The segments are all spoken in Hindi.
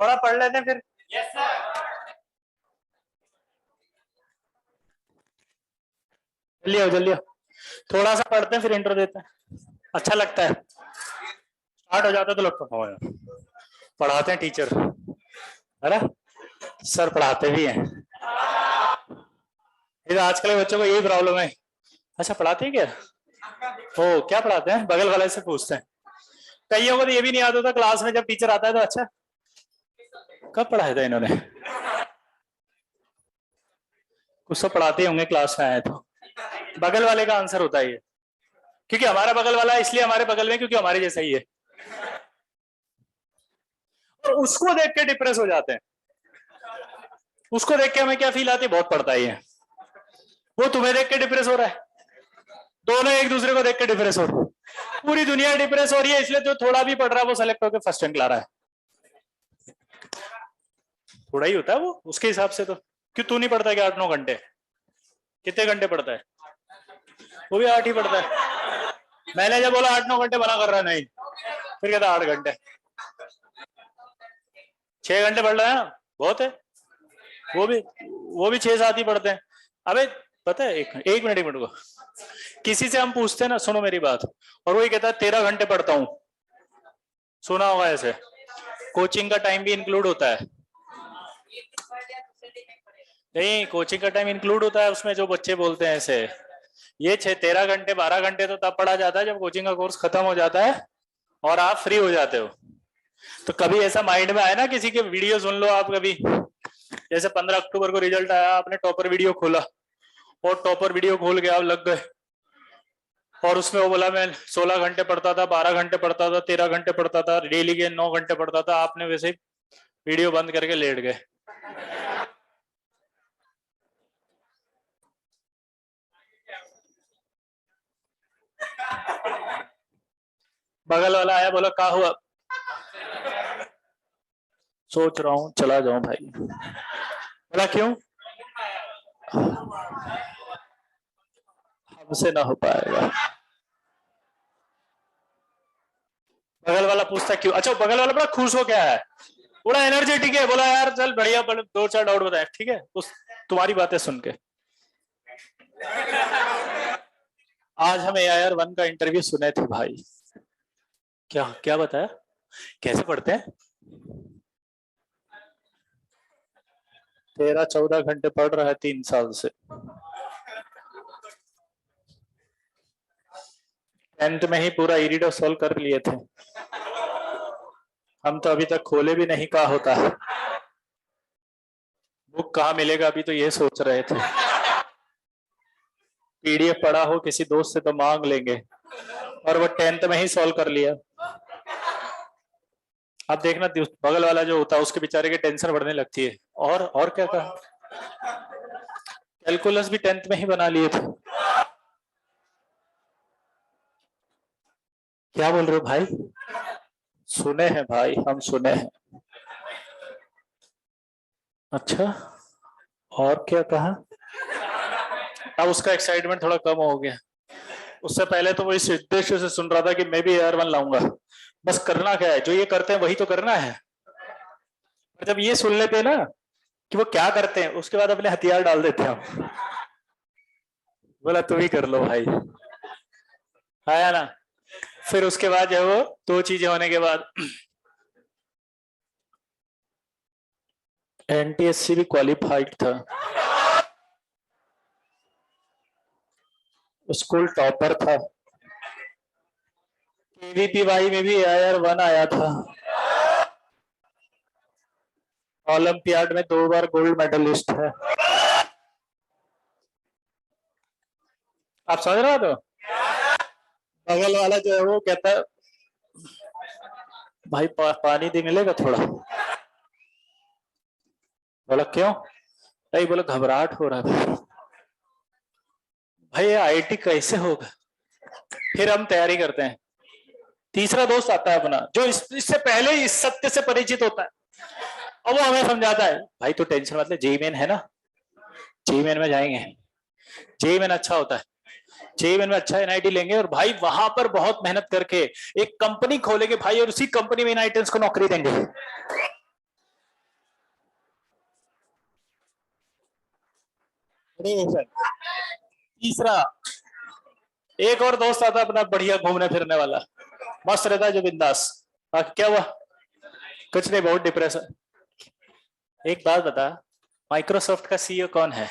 थोड़ा पढ़ लेते हैं फिर। Yes sir. जल्दी आओ जल्दी आओ, थोड़ा सा पढ़ते हैं फिर इंट्रो देते हैं, अच्छा लगता है। स्टार्ट हो जाता है तो लगता है यार पढ़ाते हैं टीचर, है ना, सर पढ़ाते भी हैं। फिर आजकल के बच्चों को यही प्रॉब्लम है, अच्छा पढ़ाते हैं क्या, ओ क्या पढ़ाते हैं, बगल वाले से पूछते हैं। कईयों को तो ये भी नहीं याद होता क्लास में जब टीचर आता है तो अच्छा कब पढ़ाया था इन्होंने, कुछ तो पढ़ाते होंगे क्लास में आए तो। बगल वाले का आंसर होता है ये, क्योंकि हमारा बगल वाला है इसलिए हमारे बगल में, क्योंकि हमारे जैसा ही है, और उसको देख के डिप्रेस हो जाते हैं। उसको देख के हमें क्या फील आती है, बहुत पढ़ता ही है, वो तुम्हें देख के डिप्रेस हो रहा है, दोनों एक दूसरे को देख के डिप्रेस हो रहे हैं, पूरी दुनिया डिप्रेस हो रही है, इसलिए जो थोड़ा भी पढ़ रहा है वो सेलेक्ट होकर फर्स्ट रैंक ला रहा है। थोड़ा ही होता है वो उसके हिसाब से तो, क्यों तू नहीं पढ़ता क्या 8-9 घंटे, कितने घंटे पढ़ता है, वो भी 8 ही पढ़ता है। मैंने जब बोला 8-9 घंटे मना कर रहा है, नहीं, फिर कहता 8 घंटे, 6 घंटे पढ़ रहा है ना, बहुत है, वो भी 6-7 ही पढ़ते हैं। अबे पता है, एक मिनट को किसी से हम पूछते हैं ना, सुनो मेरी बात, और वही कहता है 13 घंटे पढ़ता हूं, सुना होगा ऐसे, कोचिंग का टाइम भी इंक्लूड होता है, नहीं कोचिंग का टाइम इंक्लूड होता है उसमें, जो बच्चे बोलते हैं ऐसे, ये 13 घंटे 12 घंटे तो तब पढ़ा जाता है जब कोचिंग का कोर्स खत्म हो जाता है और आप फ्री हो जाते हो। तो कभी ऐसा माइंड में आया ना, किसी के वीडियो सुन लो आप कभी, जैसे 15 अक्टूबर को रिजल्ट आया, आपने टॉपर वीडियो खोला और टॉपर वीडियो खोल के आप लग गए, और उसमें वो बोला मैं 16 घंटे पढ़ता था, 12 घंटे पढ़ता था, 13 घंटे पढ़ता था, डेली के 9 घंटे पढ़ता था, आपने वैसे ही वीडियो बंद करके लेट गए। बगल वाला आया, बोला क्या हुआ, सोच रहा हूं चला जाऊं भाई, बोला क्यों, हमसे ना हो पाएगा। बगल वाला पूछता क्यों, अच्छा बगल वाला बड़ा खुश हो गया है, बड़ा एनर्जेटिक है, बोला यार चल बढ़िया, 2-4 डाउट बताए, ठीक है, उस तुम्हारी बातें सुन के। आज हम AIR-1 का इंटरव्यू सुने थे भाई, क्या क्या बताया, कैसे पढ़ते हैं, 13-14 घंटे पढ़ रहा है 3 साल से, 10th में ही पूरा इरिडो सॉल्व कर लिए थे, हम तो अभी तक खोले भी नहीं, क्या होता है बुक कहाँ मिलेगा, अभी तो ये सोच रहे थे, PDF पढ़ा हो किसी दोस्त से तो मांग लेंगे, और वो 10th में ही सॉल्व कर लिया। अब देखना बगल वाला जो होता है उसके बेचारे की टेंशन बढ़ने लगती है, और क्या कहा, कैलकुलस भी 10th में ही बना लिए थे। क्या बोल रहे हो भाई, सुने हैं भाई, हम सुने हैं, अच्छा और क्या कहा, अब उसका एक्साइटमेंट थोड़ा कम हो गया, उससे पहले तो वो इस उद्देश्य से सुन रहा था कि मैं भी AIR-1 लाऊंगा, बस करना क्या है, जो ये करते हैं वही तो करना है। और जब ये सुन लेते हैं ना कि वो क्या करते हैं, उसके बाद अपने हथियार डाल देते हैं हम, बोला तुम ही कर लो भाई, आया ना। फिर उसके बाद जो है वो 2 चीजें होने के बाद NTSC भी क्वालिफाइड था, स्कूल टॉपर था, KVPY में भी AIR-1 आया था, ओलंपियाड में 2 बार गोल्ड मेडलिस्ट है, आप समझ रहे हो। तो बगल वाला जो है वो कहता है भाई पानी दे मिलेगा थोड़ा, बोला क्यों, नहीं बोला घबराहट हो रहा है, भाई IIT कैसे होगा, फिर हम तैयारी करते हैं। तीसरा दोस्त आता है अपना जो इससे पहले इस सत्य से परिचित होता है, और वो हमें समझाता है भाई तो टेंशन मत ले, जेईई मेन है ना, जेईई मेन में जाएंगे, जेईई मेन अच्छा होता है, जेईई मेन में अच्छा NIT लेंगे, और भाई वहां पर बहुत मेहनत करके एक कंपनी खोलेंगे भाई, और उसी कंपनी में इन आइटम्स को नौकरी देंगे। तीसरा, एक और दोस्त आता अपना बढ़िया घूमने फिरने वाला, मस्त रहता है जो बिंदास। क्या हुआ? कुछ नहीं, बहुत डिप्रेशन। एक बात बता, माइक्रोसॉफ्ट का सीईओ कौन है?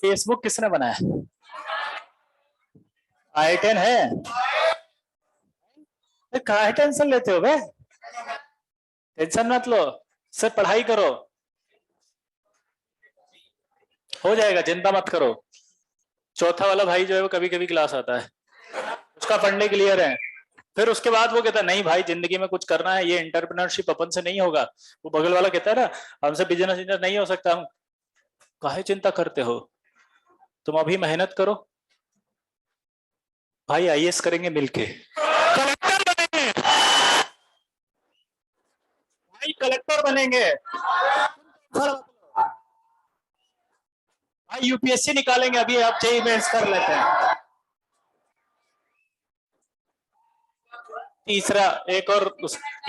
फेसबुक किसने बनाया? आई10 है? काहे टेंशन लेते हो बे? टेंशन मत लो, सिर्फ पढ़ाई करो, हो जाएगा, चिंता मत करो। चौथा वाला भाई जो है वो कभी कभी क्लास आता है, उसका फंडे क्लियर है। फिर उसके बाद वो कहता है नहीं भाई, जिंदगी में कुछ करना है, ये एंटरप्रेन्योरशिप अपन से नहीं होगा। वो बगल वाला कहता है ना, हमसे बिजनेस नहीं हो सकता। हम काहे चिंता करते हो, तुम अभी मेहनत करो भाई, आईएएस करेंगे मिलके, कलेक्टर बनेंगे भाई, कलेक्टर बनेंगे भाई, यूपीएससी निकालेंगे। अभी आप जेईई मेंस कर लेते हैं। तीसरा, एक और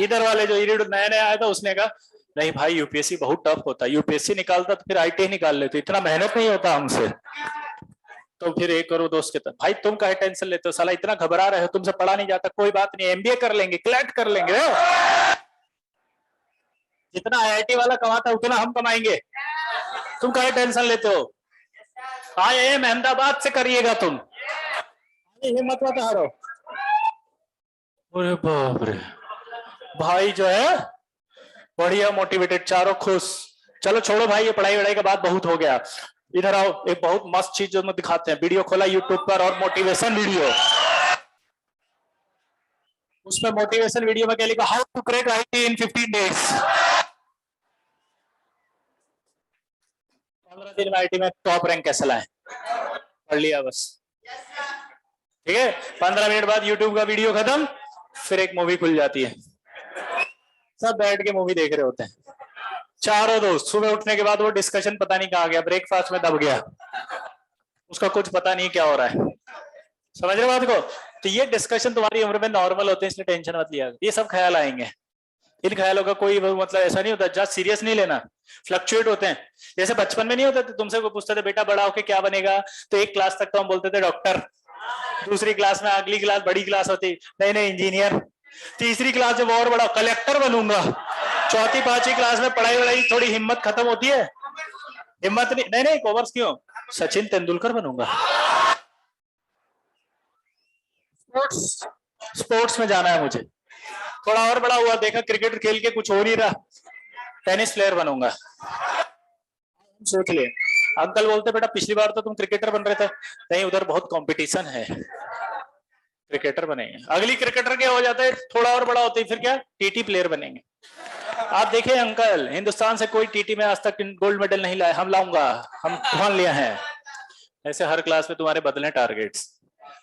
इधर वाले जो नया नया आया था, उसने कहा नहीं भाई, यूपीएससी बहुत टफ होता है, यूपीएससी निकालता तो फिर आईटी निकाल लेते, इतना मेहनत नहीं होता हमसे। तो फिर एक और दोस्त कहता भाई तुम काहे टेंशन लेते हो, साला इतना घबरा रहे हो, तुमसे पढ़ा नहीं जाता, कोई बात नहीं, एमबीए कर लेंगे, क्लैट कर लेंगे, जितना आईआईटी वाला कमाता उतना हम कमाएंगे, तुम काहे टेंशन लेते हो। आईआईएम अहमदाबाद से करिएगा तुम, हिम्मत मत हारो। अरे बाप रे, भाई जो है बढ़िया मोटिवेटेड, चारों खुश। चलो छोड़ो भाई, ये पढ़ाई वढ़ाई का बात बहुत हो गया, इधर आओ, एक बहुत मस्त चीज जो दिखाते हैं। वीडियो खोला यूट्यूब पर और मोटिवेशन वीडियो, उसमें मोटिवेशन वीडियो में क्या लिखा, how to crack IIT in 15 days. 15 दिन में आईटी में टॉप रैंक कैसे लाए, पढ़ लिया बस, ठीक है। 15 मिनट बाद यूट्यूब का वीडियो खत्म, फिर एक मूवी खुल जाती है, सब बैठ के मूवी देख रहे होते हैं, चारों दोस्त। सुबह उठने के बाद वो डिस्कशन पता नहीं कहाँ गया, ब्रेकफास्ट में दब गया, उसका कुछ पता नहीं क्या हो रहा है, समझ रहे बात को। तो ये डिस्कशन तुम्हारी उम्र में नॉर्मल होते हैं, इसलिए टेंशन मत लिया, ये सब ख्याल आएंगे, इन ख्यालों का कोई मतलब ऐसा नहीं होता, जस्ट सीरियस नहीं लेना, फ्लक्चुएट होते हैं। जैसे बचपन में नहीं होता था, तुमसे कोई पूछता था बेटा बड़ा होके क्या बनेगा, तो एक क्लास तक तो हम बोलते थे डॉक्टर, दूसरी क्लास में, अगली क्लास बड़ी क्लास होती नहीं नहीं इंजीनियर, तीसरी क्लास जब और बड़ा कलेक्टर बनूंगा, चौथी पांचवी क्लास में पढ़ाई वढ़ाई थोड़ी हिम्मत खत्म होती है, हिम्मत नहीं, नहीं नहीं कॉमर्स क्यों, सचिन तेंदुलकर बनूंगा। स्पोर्ट्स, स्पोर्ट्स में जाना है मुझे, थोड़ा और बड़ा हुआ, देखा क्रिकेट खेल के कुछ हो नहीं रहा, टेनिस प्लेयर बनूंगा। सोच ले, अंकल बोलते बेटा पिछली बार तो तुम क्रिकेटर बन रहे थे, नहीं उधर बहुत कंपटीशन है, क्रिकेटर बनेंगे। अगली क्रिकेटर क्या हो जाता है, थोड़ा और बड़ा होता है, फिर क्या, टीटी प्लेयर बनेंगे। आप देखिए अंकल, हिंदुस्तान से कोई टीटी में आज तक गोल्ड मेडल नहीं लाया, हम लाऊंगा, हम ठान लिया है। ऐसे हर क्लास में तुम्हारे बदले टारगेट्स,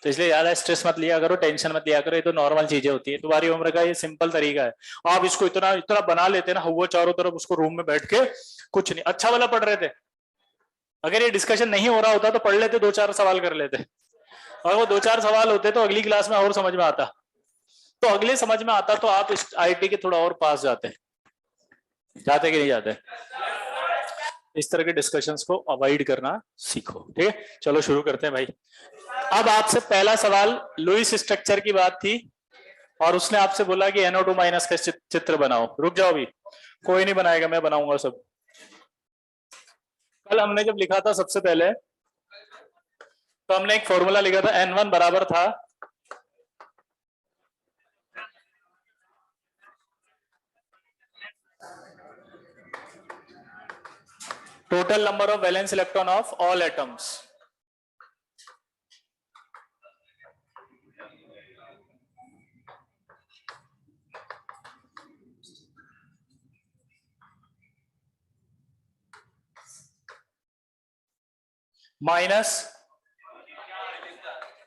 तो इसलिए ज्यादा स्ट्रेस मत लिया करो, टेंशन मत लिया करो, ये तो नॉर्मल चीजें होती है, तुम्हारी उम्र का ये सिंपल तरीका है। आप इसको इतना इतना बना लेते ना, वो चारों तरफ उसको रूम में बैठ के कुछ नहीं, अच्छा वाला पढ़ रहे थे, अगर ये डिस्कशन नहीं हो रहा होता तो पढ़ लेते, दो चार सवाल कर लेते, और वो दो चार सवाल होते तो अगली क्लास में और समझ में आता, तो अगले समझ में आता तो आप इस आईटी के थोड़ा और पास जाते, जाते कि नहीं जाते। इस तरह के डिस्कशंस को अवॉइड करना सीखो, ठीक है। चलो शुरू करते हैं भाई। अब आपसे पहला सवाल लुईस स्ट्रक्चर की बात थी, और उसने आपसे बोला कि NO2 माइनस का चित्र बनाओ। रुक जाओ, अभी कोई नहीं बनाएगा, मैं बनाऊंगा सब। कल हमने जब लिखा था सबसे पहले, तो हमने एक फॉर्मूला लिखा था, N1 बराबर था total number of valence electron of all atoms, minus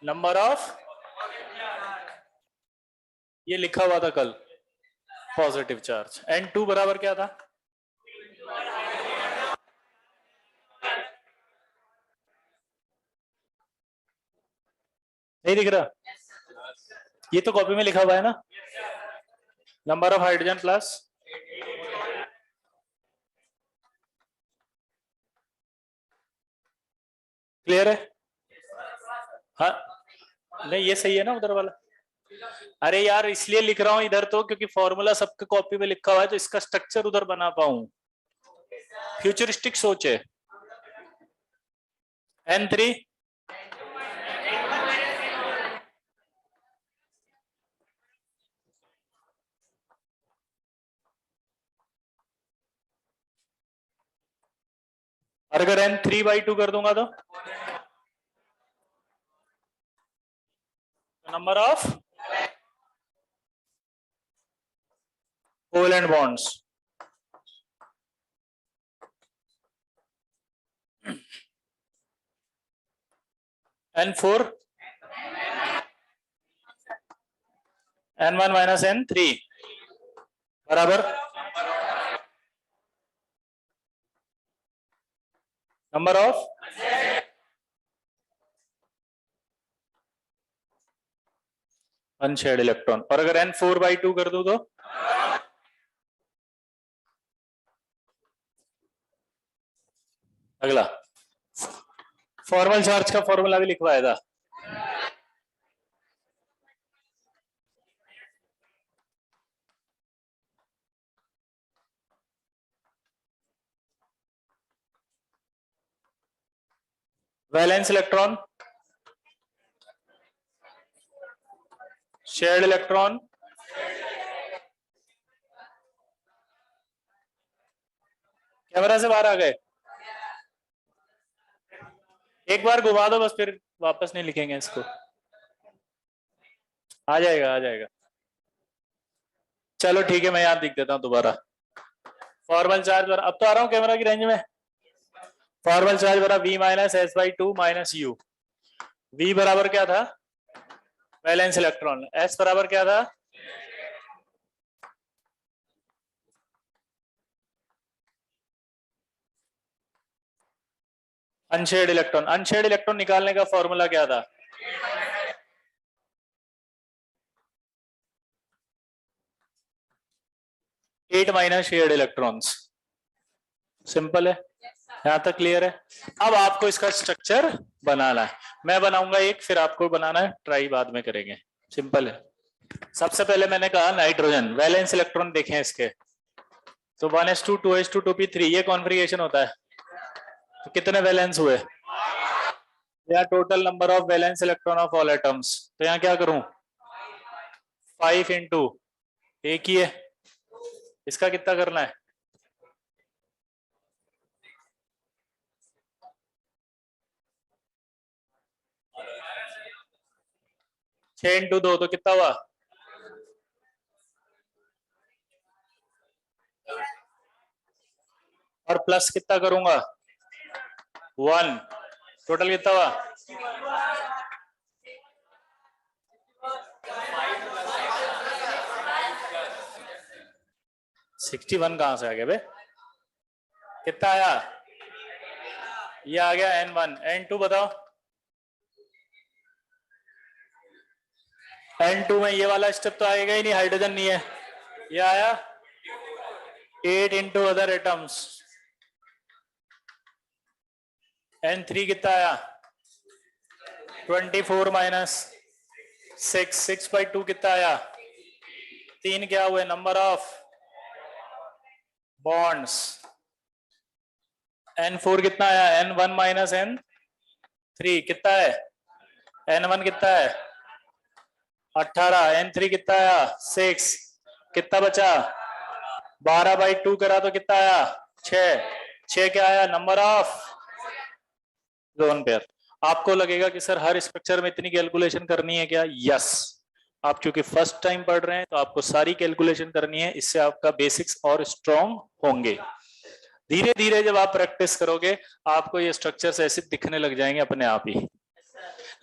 number of, ये लिखा हुआ था कल, पॉजिटिव चार्ज। N2 बराबर क्या था, नहीं दिख रहा, ये तो कॉपी में लिखा हुआ है ना, number of hydrogen plus clear है? हाँ नहीं ये सही है ना उधर वाला? अरे यार इसलिए लिख रहा हूं इधर तो क्योंकि फॉर्मूला सबके कॉपी में लिखा हुआ है तो इसका स्ट्रक्चर उधर बना पाऊं। फ्यूचरिस्टिक सोच है। N3 और अगर N3/2 कर दूंगा तो number of covalent bonds. N4 N1 minus N3 बराबर नंबर ऑफ अनशेयर्ड इलेक्ट्रॉन। और अगर N4/2 कर दूं तो अगला फॉर्मल चार्ज का फॉर्मूला भी लिखवाया था। Valence electron, shared electron, camera से बाहर आ गए। एक बार घुमा दो बस, फिर वापस नहीं लिखेंगे इसको। आ जाएगा आ जाएगा। चलो ठीक है मैं याद लिख देता हूं दोबारा। फॉर्मल चार्ज बराबर, अब तो आ रहा हूं कैमरा की रेंज में। फॉर्मल चार्ज बराबर V minus S/2 minus U। V बराबर क्या था? Valence electron. S बराबर क्या था? Unshared electron. अनशेयर्ड इलेक्ट्रॉन निकालने का फॉर्मूला क्या था? Eight minus shared electrons. Simple है, यहां तक क्लियर है? अब आपको इसका स्ट्रक्चर बनाना है। मैं बनाऊंगा एक, फिर आपको बनाना है, ट्राई बाद में करेंगे। सिंपल है। सबसे पहले मैंने कहा नाइट्रोजन, वैलेंस इलेक्ट्रॉन देखें इसके तो 1s2 2s2 2p3 ये कॉन्फ़िगरेशन होता है। तो कितने वैलेंस हुए? या total number of valence electron of all atoms. तो यहाँ क्या करूं? 5 इंटू एक ही है, इसका कितना करना है? 6 इंटू 2 तो कितना हुआ? और प्लस कितना करूंगा? 1। टोटल कितना हुआ? 61 कहां से आ गया बे? कितना आया? ये आ गया N1। N2 बताओ। N2 में ये वाला स्टेप तो आएगा ही नहीं, हाइड्रोजन नहीं है। ये आया 8 इंटू अदर एटम्स। N3 कितना आया? 24 माइनस 6/2 कितना आया? 3 क्या हुए? Number of bonds. N4 कितना आया? N1 माइनस N3 कितना है? N1 कितना है? 18। N3 कितना आया? 6। कितना बचा? 12/2 करा तो कितना आया? 6 क्या आया? Number of lone pair. आपको लगेगा कि सर हर स्ट्रक्चर में इतनी कैलकुलेशन करनी है क्या? यस, आप चूंकि फर्स्ट टाइम पढ़ रहे हैं तो आपको सारी कैलकुलेशन करनी है, इससे आपका बेसिक्स और स्ट्रॉन्ग होंगे। धीरे धीरे जब आप प्रैक्टिस करोगे आपको ये स्ट्रक्चर्स ऐसे दिखने लग जाएंगे अपने आप ही।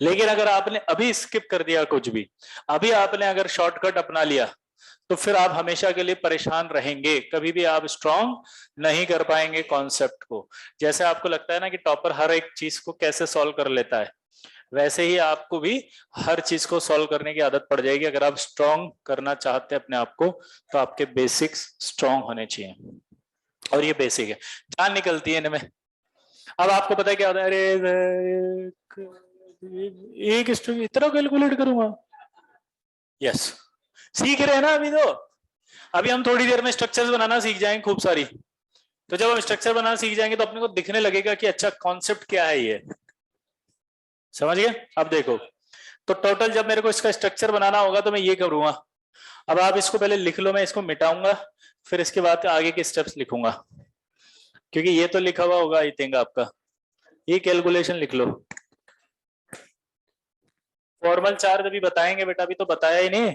लेकिन अगर आपने अभी स्किप कर दिया कुछ भी, अभी आपने अगर शॉर्टकट अपना लिया तो फिर आप हमेशा के लिए परेशान रहेंगे, कभी भी आप स्ट्रॉन्ग नहीं कर पाएंगे कॉन्सेप्ट को। जैसे आपको लगता है ना कि टॉपर हर एक चीज को कैसे सॉल्व कर लेता है, वैसे ही आपको भी हर चीज को सॉल्व करने की आदत पड़ जाएगी। अगर आप स्ट्रॉन्ग करना चाहते हैं अपने आप को तो आपके बेसिक्स स्ट्रॉन्ग होने चाहिए, और ये बेसिक है। जान निकलती है इनमें, अब आपको पता है क्या होता है, अरे एक स्ट्रिंग इतना कैलकुलेट करूंगा। यस, सीख रहे हैं ना अभी तो। अभी हम थोड़ी देर में स्ट्रक्चर्स बनाना सीख जाएंगे खूब सारी। तो जब हम स्ट्रक्चर बनाना सीख जाएंगे तो अपने को दिखने लगेगा कि अच्छा कॉन्सेप्ट क्या है ये। समझ गए? अब देखो, तो टोटल जब मेरे को इसका स्ट्रक्चर बनाना होगा तो मैं ये करूंगा। अब आप इसको पहले लिख लो, मैं इसको मिटाऊंगा, फिर इसके बाद आगे के स्टेप्स लिखूंगा, क्योंकि ये तो लिखा हुआ होगा आई थिंक आपका। ये कैलकुलेशन लिख लो। फॉर्मल चार्ज अभी बताएंगे बेटा, अभी तो बताया ही नहीं।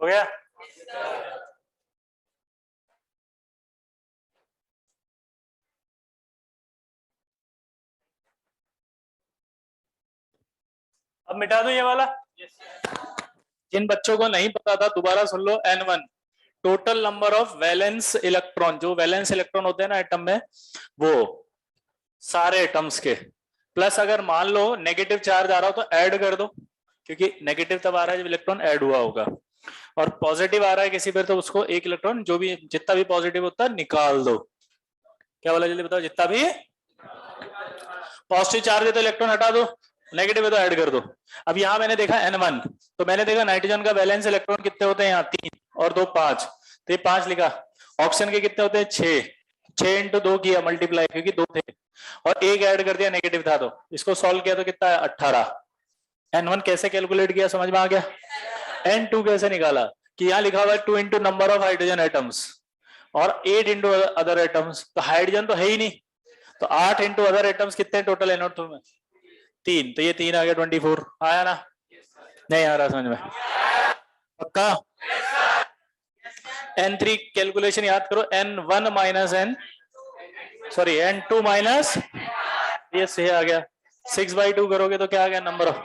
हो गया? अब मिटा दो ये वाला। जिन बच्चों को नहीं पता था दोबारा सुन लो। N1 total number of valence electron, जो वैलेंस इलेक्ट्रॉन होते हैं ना एटम में, वो सारे एटम्स के, प्लस अगर मान लो नेगेटिव चार्ज आ रहा हो तो ऐड कर दो, क्योंकि नेगेटिव तब आ रहा है जब इलेक्ट्रॉन ऐड हुआ होगा, और पॉजिटिव आ रहा है किसी पर तो उसको एक इलेक्ट्रॉन जो भी जितना भी पॉजिटिव होता है निकाल दो। क्या बोला जल्दी बताओ? जितना भी पॉजिटिव चार्ज है तो इलेक्ट्रॉन हटा दो, नेगेटिव है तो ऐड कर दो। अब यहाँ मैंने देखा N1, तो मैंने देखा नाइट्रोजन का वैलेंस इलेक्ट्रॉन कितने होते हैं यहाँ 3 और 2 5, तो ये 5 लिखा। ऑक्सीजन के कितने होते हैं 6, 6 इंटू 2 किया मल्टीप्लाई, क्योंकि 2 थे, और एक ऐड कर दिया नेगेटिव था, तो इसको सॉल्व किया तो कितना है 18। N1 कैसे कैलकुलेट किया समझ में आ गया? N2 कैसे निकाला कि यहाँ लिखा हुआ है 2 into number of hydrogen atoms और 8 इंटू अदर एटम्स, तो हाइड्रोजन तो है ही नहीं, तो 8 इंटू अदर एटम्स कितने टोटल NO2 में 3, तो ये 3 आ गया 24। आया ना? नहीं आ रहा समझ में? पक्का? N3 कैलकुलेशन याद करो, N1 माइनस N2 माइनस, ये सही आ गया। 6/2 करोगे तो क्या आ गया नंबर ऑफ,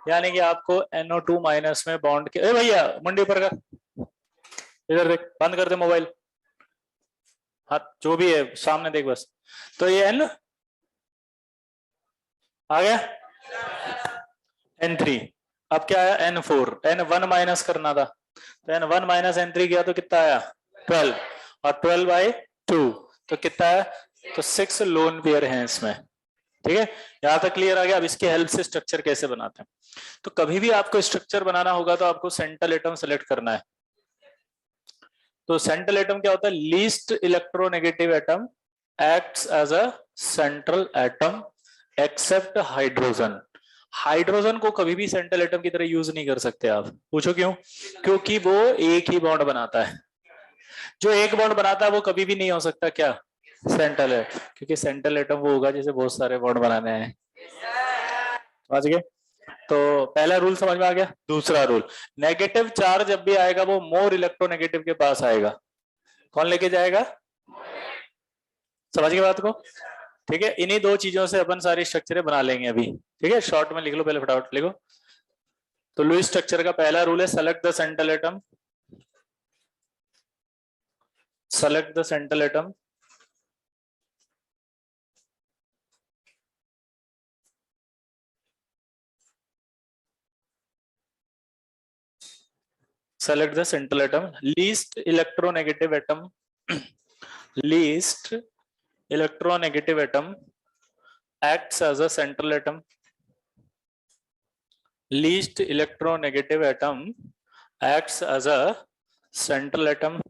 यानी कि आपको NO2 माइनस में बॉन्ड के, भैया मुंडी ऊपर कर, इधर देख, बंद कर दे मोबाइल, हाँ जो भी है सामने देख बस। तो ये N आ गया N3। अब क्या आया N4, N1 माइनस करना था, तो N1 माइनस N3 किया तो कितना आया 12, और 12/2 तो कितना है, तो 6 लोन पेयर हैं इसमें। ठीक है, यहां तक क्लियर आ गया? अब इसकी हेल्प से स्ट्रक्चर कैसे बनाते हैं। तो कभी भी आपको स्ट्रक्चर बनाना होगा तो आपको सेंट्रल एटम सेलेक्ट करना है। तो सेंट्रल एटम क्या होता है? Least electronegative atom acts as a central atom except hydrogen. Hydrogen को कभी भी सेंट्रल एटम की तरह यूज नहीं कर सकते आप। पूछो क्यों? क्योंकि वो एक ही बॉन्ड बनाता है। जो एक बॉन्ड बनाता है वो कभी भी नहीं हो सकता क्या सेंट्रल है, क्योंकि सेंट्रल एटम वो होगा जिसे बहुत सारे बॉन्ड बनाने हैं। समझ गए? तो पहला रूल समझ में आ गया। दूसरा रूल, नेगेटिव चार्ज जब भी आएगा वो मोर इलेक्ट्रोनेगेटिव के पास आएगा। कौन लेके जाएगा? समझ गए बात को? ठीक है, इन्हीं दो चीजों से अपन सारी स्ट्रक्चर बना लेंगे अभी। ठीक है, शॉर्ट में लिख लो, पहले फटाफट लिखो। तो लुईस स्ट्रक्चर का पहला रूल है select the central atom, select the central atom, select the central atom, least electronegative atom, least electronegative atom acts as a central atom, least electronegative atom acts as a central atom,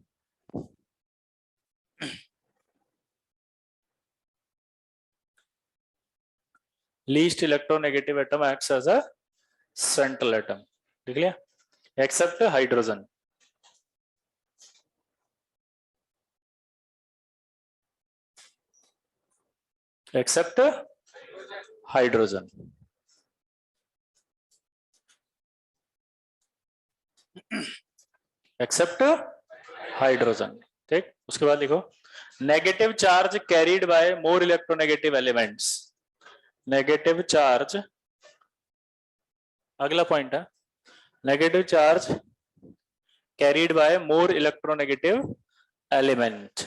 least electronegative atom acts as a central atom, ठीक है, except hydrogen, except hydrogen, except hydrogen। ठीक, उसके बाद लिखो negative charge carried bye more electronegative elements, negative charge, अगला पॉइंट है negative charge carried bye more electronegative element,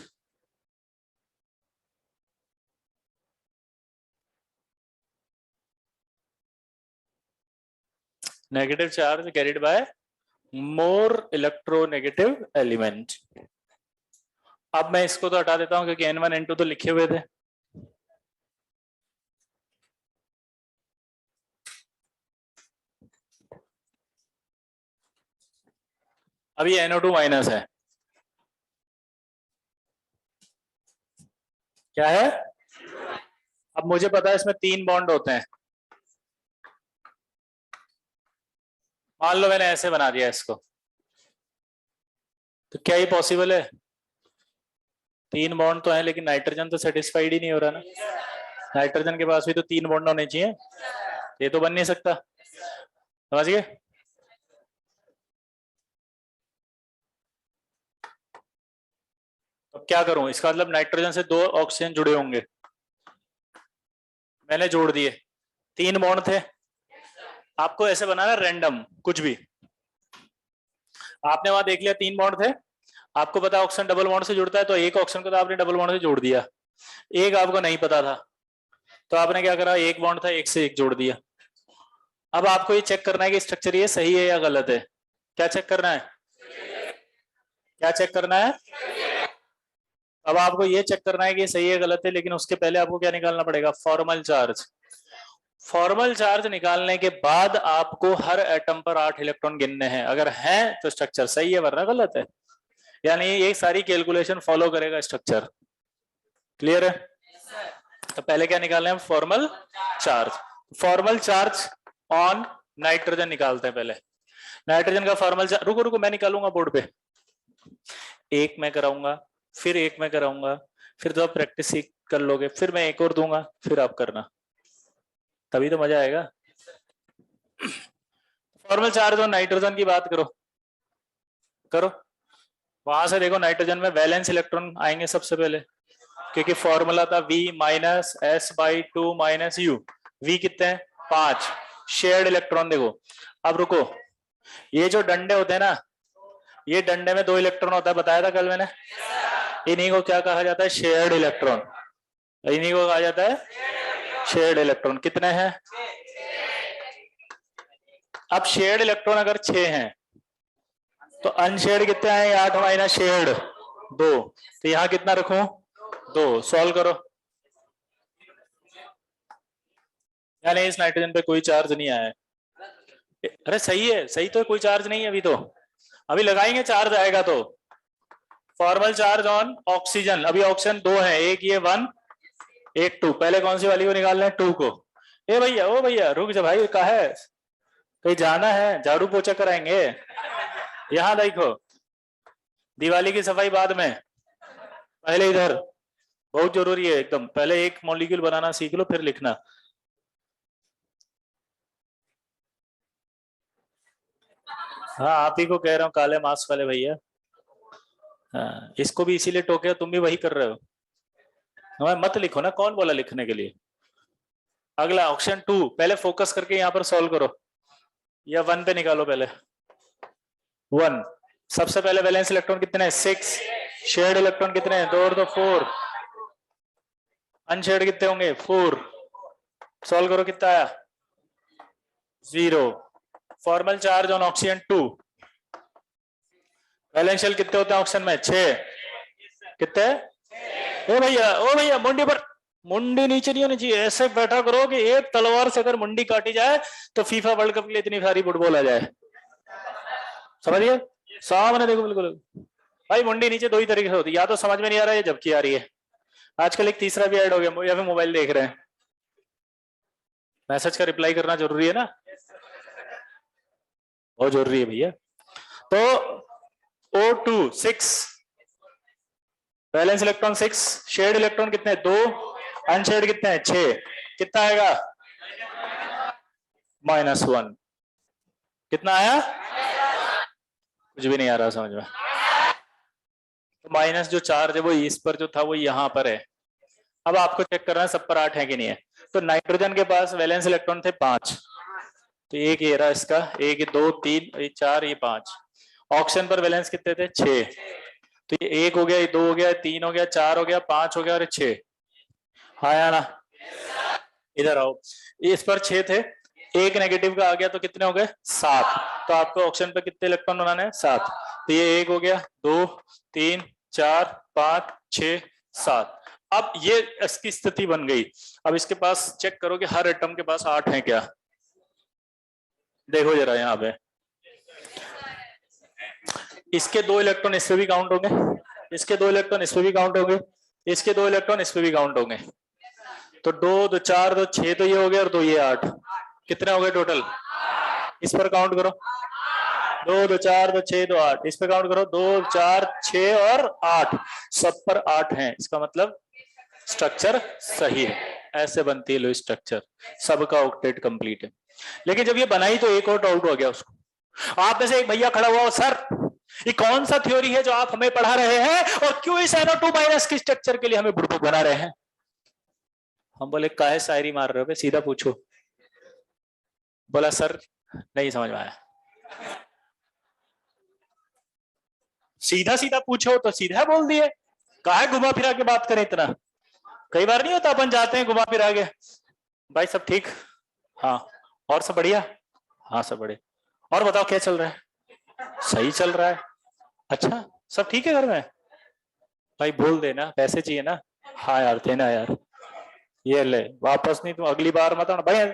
negative charge carried bye more electronegative element. अब मैं इसको तो हटा देता हूं क्योंकि N1 N2 तो लिखे हुए थे। अभी NO2 माइनस है, क्या है? अब मुझे पता है इसमें 3 बॉन्ड होते हैं, मान लो मैंने ऐसे बना दिया इसको, तो क्या ये पॉसिबल है? 3 बॉन्ड तो है लेकिन नाइट्रोजन तो सेटिस्फाइड ही नहीं हो रहा ना, नाइट्रोजन के पास भी तो 3 बॉन्ड होने चाहिए, ये तो बन नहीं सकता, समझ गए? अब क्या करूं, इसका मतलब नाइट्रोजन से 2 ऑक्सीजन जुड़े होंगे, मैंने जोड़ दिए, 3 बॉन्ड थे। आपको ऐसे बनाना रैंडम कुछ भी, आपने वहां देख लिया 3 बॉन्ड थे, आपको पता ऑक्सीजन डबल बॉन्ड से जुड़ता है, तो एक ऑक्सीजन को तो आपने डबल बॉन्ड से जोड़ दिया, एक आपको नहीं पता था तो आपने क्या करा, एक बॉन्ड था एक से एक जोड़ दिया। अब आपको ये चेक करना है कि स्ट्रक्चर ये सही है या गलत है। क्या चेक करना है? क्या चेक करना है? अब आपको ये चेक करना है कि सही है गलत है, लेकिन उसके पहले आपको क्या निकालना पड़ेगा, फॉर्मल चार्ज। फॉर्मल चार्ज निकालने के बाद आपको हर एटम पर 8 इलेक्ट्रॉन गिनने हैं, अगर हैं तो स्ट्रक्चर सही है वरना गलत है, यानी ये सारी कैलकुलेशन फॉलो करेगा स्ट्रक्चर। क्लियर है? तो पहले क्या निकालना है, formal charge. Formal charge on nitrogen निकालते हैं पहले। नाइट्रोजन का फॉर्मल चार्ज, रुको रुको मैं निकालूंगा बोर्ड पे, एक मैं कराऊंगा, फिर एक मैं कराऊंगा, फिर तो आप प्रैक्टिस कर लोगे, फिर मैं एक और दूंगा, फिर आप करना, तभी तो मजा आएगा। फॉर्मल चार्ज और नाइट्रोजन की बात करो, करो। वहां से देखो नाइट्रोजन में वैलेंस इलेक्ट्रॉन आएंगे सबसे पहले, क्योंकि फॉर्मूला था V minus S by two minus you, V कितने हैं 5, शेयर्ड इलेक्ट्रॉन देखो। अब रुको, ये जो डंडे होते हैं ना, ये डंडे में 2 इलेक्ट्रॉन होता है, बताया था कल मैंने, इन्हीं को क्या कहा जाता है, शेयर्ड इलेक्ट्रॉन, इन्हीं को कहा जाता है शेयर्ड इलेक्ट्रॉन। कितने हैं? अब शेयर्ड इलेक्ट्रॉन अगर 6 हैं तो अनशेयर्ड कितने आए, 8 माइनस शेयर्ड 2, तो यहां कितना रखूं, 2। सॉल्व करो, यानी इस नाइट्रोजन पे कोई चार्ज नहीं आया है। अरे सही है, सही तो है, कोई चार्ज नहीं है अभी, तो अभी लगाएंगे चार्ज आएगा तो। फॉर्मल चार्ज ऑन ऑक्सीजन, अभी ऑक्सीजन 2 है, एक ये 1 एक 2, पहले कौन सी वाली को निकालना है, 2 को। ए भैया, ओ भैया रुक जा भाई, कहा है, कहीं जाना है, झाड़ू पोछा कराएंगे, यहाँ देखो, दिवाली की सफाई बाद में, पहले इधर, बहुत जरूरी है एकदम, पहले एक मॉलिक्यूल बनाना सीख लो फिर लिखना। हाँ आप ही को कह रहा हूँ, काले मास्क वाले भैया। हाँ, इसको भी इसीलिए टोके, तुम भी वही कर रहे हो। मत लिखो ना, कौन बोला लिखने के लिए। अगला ऑप्शन 2, पहले फोकस करके यहां पर सॉल्व करो, या 1 पे निकालो पहले। 1 सबसे पहले वैलेंस इलेक्ट्रॉन कितने हैं 6, शेयर्ड इलेक्ट्रॉन कितने हैं 2 और 2 4, अनशेयर्ड कितने होंगे 4, सॉल्व करो कितना आया 0। फॉर्मल चार्ज ऑन ऑक्सीजन 2, वैलेंशियल कितने होते हैं ऑक्सीजन में 6, कितने ओ भैया मुंडी पर, मुंडी नीचे नहीं होनी चाहिए, ऐसे बैठा करो कि एक तलवार से अगर मुंडी काटी जाए तो फीफा वर्ल्ड कप के लिए इतनी सारी फुटबॉल आ जाए, समझिए। सामने देखो बिल्कुल भाई, मुंडी नीचे दो ही तरीके से होती है, या तो समझ में नहीं आ रहा है जबकि आ रही है। आजकल एक तीसरा भी ऐड हो गया, या फिर मोबाइल देख रहे हैं, मैसेज का रिप्लाई करना जरूरी है ना, बहुत जरूरी है भैया। तो O2 6, balance electron 6, shared electron कितने 2, अनशेयर्ड कितने हैं 6, कितना आएगा -1, कितना आया कुछ भी नहीं आ रहा समझ में। तो माइनस जो चार्ज है वो इस पर जो था वो यहाँ पर है। अब आपको चेक करना है सब पर 8 है कि नहीं है। तो नाइट्रोजन के पास वैलेंस इलेक्ट्रॉन थे 5, तो एक ये रहा इसका, एक 2 3 ये 4 ये 5। ऑक्सीजन पर वैलेंस कितने थे 6, तो ये 1 हो गया, ये 2 हो गया, 3 हो गया, 4 हो गया, 5 हो गया और 6। हाँ या ना, इधर आओ, इस पर 6 थे, एक नेगेटिव का आ गया तो कितने हो गए 7। तो आपको ऑक्सीजन पे कितने इलेक्ट्रॉन बनाने हैं 7, तो ये 1 हो गया, 2 3 4 5 6 7। अब ये इसकी स्थिति बन गई। अब इसके पास चेक करो कि हर एटम के पास 8 है क्या, देखो जरा यहाँ पे, इसके 2 इलेक्ट्रॉन इस पे भी काउंट होंगे, इसके 2 इलेक्ट्रॉन इस पे भी काउंट होंगे, इसके 2 इलेक्ट्रॉन इस पे भी काउंट होंगे। तो 2 2 4 2 6 तो ये हो गया और 2 ये 8, कितने हो गए टोटल, इस पर काउंट करो, 2 2 4 2 6 2 8, इस पे काउंट करो 2 4 6 और 8, सब पर 8 हैं, इसका मतलब स्ट्रक्चर सही है। ऐसे बनती है लो स्ट्रक्चर, सबका ऑक्टेट कंप्लीट है। लेकिन जब ये बनाई तो एक और डाउट हो गया उसको, आप में से एक भैया खड़ा हुआ, सर ये कौन सा थ्योरी है जो आप हमें पढ़ा रहे हैं और क्यों इस NO2 माइनस की स्ट्रक्चर के लिए हमें बुड़बुक बना रहे हैं। हम बोले काहे शायरी मार रहे हो, सीधा पूछो। बोला सर नहीं समझ में आया। सीधा सीधा पूछो तो सीधा बोल दिए, काहे घुमा फिरा के बात करें इतना। कई बार नहीं होता अपन जाते हैं घुमा फिरा के, भाई सब ठीक, हाँ और सब बढ़िया, हाँ सब बढ़िया, और बताओ क्या चल रहा है, सही चल रहा है, अच्छा सब ठीक है घर में, भाई बोल देना पैसे चाहिए ना, हाँ यार देना यार, ये ले वापस नहीं, तुम अगली बार मत आना भाई।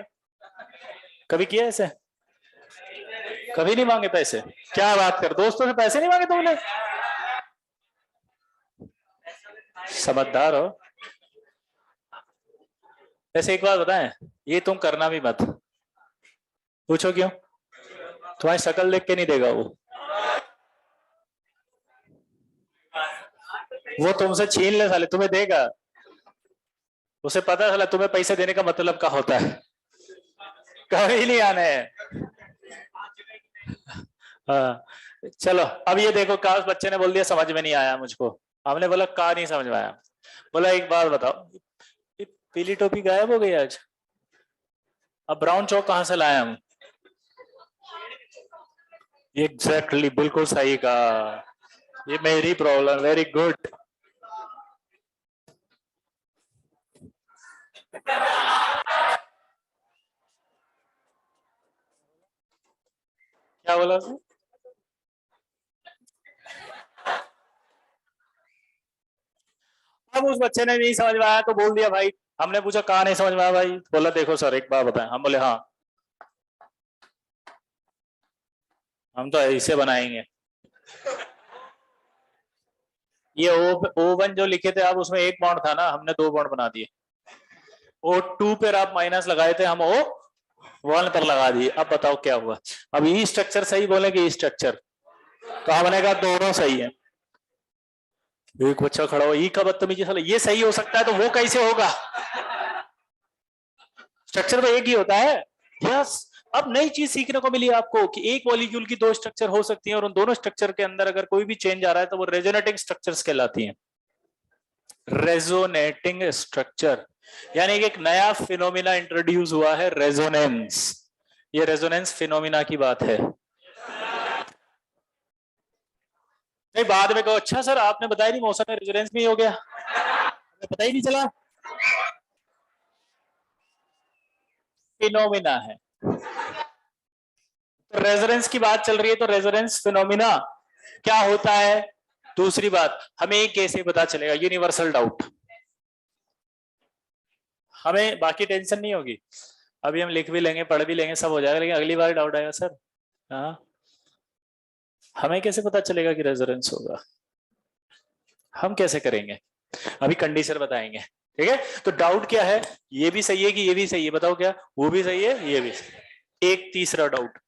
कभी किया ऐसे, कभी नहीं मांगे पैसे, क्या बात कर, दोस्तों से पैसे नहीं मांगे तुमने, समझदार हो। वैसे एक बात बताएं, ये तुम करना भी मत, पूछो क्यों, तुम्हारी शक्ल देख के नहीं देगा वो तुमसे छीन ले साले, तुम्हें देगा, उसे पता साला तुम्हें पैसे देने का मतलब क्या होता है, कभी नहीं आने हैं। हाँ चलो, अब ये देखो का बच्चे ने बोल दिया समझ में नहीं आया मुझको, हमने बोला का नहीं समझ में आया, बोला एक बात बताओ, पीली टोपी गायब हो गई आज, अब ब्राउन चौक कहां से लाए हम। एग्जैक्टली बिल्कुल सही कहा, ये मेरी प्रॉब्लम, वेरी गुड। क्या बोला उसने, अब उस बच्चे ने नहीं समझ में आया तो बोल दिया भाई, हमने पूछा कहा नहीं समझ में आया भाई, बोला देखो सर एक बात बताएं, हम बोले हाँ, हम तो ऐसे बनाएंगे, ये O1 जो लिखे थे आप उसमें एक बॉन्ड था ना, हमने 2 बॉन्ड बना दिए, O2 पर आप माइनस लगाए थे, हम O1 पर लगा दिए। अब बताओ क्या हुआ, अब ये स्ट्रक्चर सही बोले कि स्ट्रक्चर, तो हमने कहा दोनों सही है। एक बच्चा खड़ा हुआ, ई का बदतमीजी, साला ये सही हो सकता है तो वो कैसे होगा, स्ट्रक्चर तो एक ही होता है। यस, अब नई चीज सीखने को मिली आपको कि एक मॉलिक्यूल की 2 स्ट्रक्चर हो सकती हैं और उन दोनों स्ट्रक्चर के अंदर अगर कोई भी चेंज आ रहा है तो वो रेजोनेटिंग स्ट्रक्चर्स कहलाती हैं। रेजोनेटिंग स्ट्रक्चर, यानी कि एक नया फिनोमिना इंट्रोड्यूस हुआ है, रेजोनेंस। ये रेजोनेंस फिनोमिना की बात है। नहीं बाद में कहो अच्छा सर आपने बताया नहीं मौसम में रेजोनेंस भी हो गया, हमें पता ही नहीं चला। फिनोमिना है, तो रेजोनेंस की बात चल रही है, तो रेजोनेंस फिनोमिना क्या होता है। दूसरी बात, हमें कैसे पता चलेगा, यूनिवर्सल डाउट। हमें बाकी टेंशन नहीं होगी, अभी हम लिख भी लेंगे पढ़ भी लेंगे सब हो जाएगा, लेकिन अगली बार डाउट आएगा सर हाँ हमें कैसे पता चलेगा कि रेजोनेंस होगा, हम कैसे करेंगे, अभी कंडीशन बताएंगे। ठीक है, तो डाउट क्या है, ये भी सही है कि ये भी सही है, बताओ क्या, वो भी सही है ये भी सही है। एक तीसरा डाउट,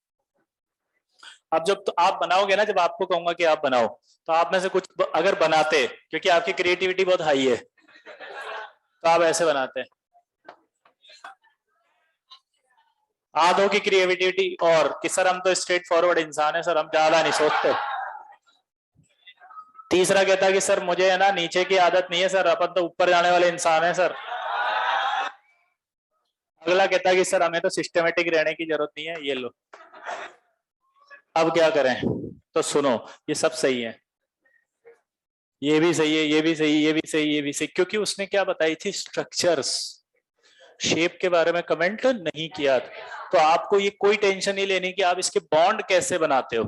अब जब तो आप बनाओगे ना, जब आपको कहूंगा कि आप बनाओ, तो आप में से कुछ अगर बनाते, क्योंकि आपकी क्रिएटिविटी बहुत हाई है, तो आप ऐसे बनाते, आधों की क्रिएटिविटी और कि सर हम तो स्ट्रेट फॉरवर्ड इंसान है सर, हम ज्यादा नहीं सोचते। तीसरा कहता है कि सर मुझे है ना नीचे की आदत नहीं है सर, अपन तो ऊपर जाने वाले इंसान है सर। अगला कहता है कि सर हमें तो सिस्टमेटिक रहने की जरूरत नहीं है, ये लो। अब क्या करें, तो सुनो, ये सब सही है, ये भी सही है, ये भी सही, ये भी सही, ये भी सही, क्योंकि उसने क्या बताई थी, स्ट्रक्चर्स, शेप के बारे में कमेंट नहीं किया था। तो आपको ये कोई टेंशन नहीं लेनी कि आप इसके बॉन्ड कैसे बनाते हो।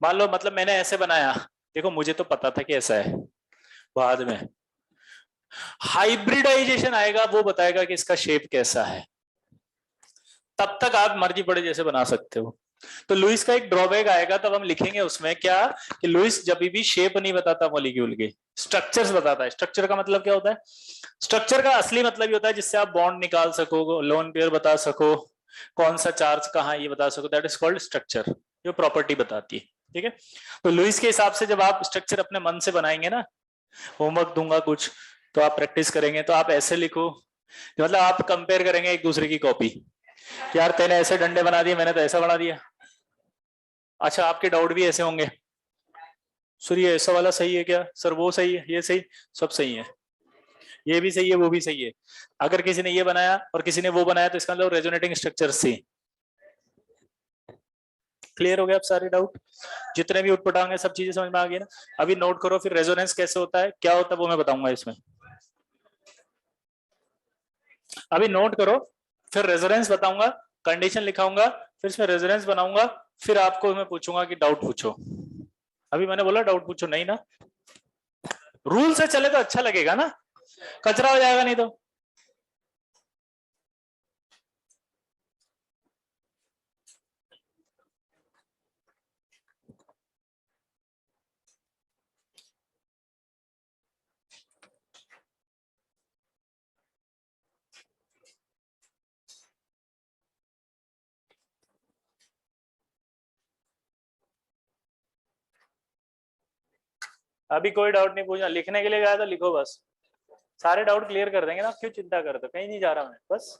मान लो मतलब मैंने ऐसे बनाया, देखो मुझे तो पता था कि ऐसा है, बाद में हाइब्रिडाइजेशन आएगा वो बताएगा कि इसका शेप कैसा है, तब तक आप मर्जी पड़े जैसे बना सकते हो। तो लुइस का एक ड्रॉबैक आएगा, तब हम लिखेंगे उसमें क्या, कि लुइस जब भी शेप नहीं बताता मॉलिक्यूल के, स्ट्रक्चर्स बताता है। स्ट्रक्चर का मतलब क्या होता है, स्ट्रक्चर का असली मतलब ये होता है जिससे आप बॉन्ड निकाल सको, लोन पेयर बता सको, कौन सा चार्ज कहाँ ये बता सको, दैट इज कॉल्ड स्ट्रक्चर, जो प्रॉपर्टी बताती है। ठीक है, तो लुइस के हिसाब से जब आप स्ट्रक्चर अपने मन से बनाएंगे ना, होमवर्क दूंगा कुछ, तो आप प्रैक्टिस करेंगे, तो आप ऐसे लिखो, मतलब आप कंपेयर करेंगे एक दूसरे की कॉपी, यार तेने ऐसे डंडे बना दिए मैंने तो ऐसा बना दिया, अच्छा आपके डाउट भी ऐसे होंगे, सर ये ऐसा वाला सही है क्या, सर वो सही है, ये सही, सब सही है, ये भी सही है वो भी सही है। अगर किसी ने ये बनाया और किसी ने वो बनाया तो इसका मतलब रेजोनेटिंग स्ट्रक्चर सी। क्लियर हो गया अब सारे डाउट, जितने भी उठपटांग होंगे सब चीजें समझ में आ गई ना। अभी नोट करो, फिर रेजोनेंस कैसे होता है, क्या होता है वो मैं बताऊंगा इसमें। अभी नोट करो, फिर रेजोनेंस बताऊंगा, कंडीशन लिखाऊंगा, फिर इसमें रेजोनेंस बनाऊंगा, फिर आपको मैं पूछूंगा कि डाउट पूछो। अभी मैंने बोला डाउट पूछो नहीं ना, रूल से चले तो अच्छा लगेगा ना, कचरा हो जाएगा नहीं तो। अभी कोई डाउट नहीं पूछना, लिखने के लिए गया तो लिखो बस, सारे डाउट क्लियर कर देंगे ना, क्यों चिंता करते हो, कहीं नहीं जा रहा मैं बस।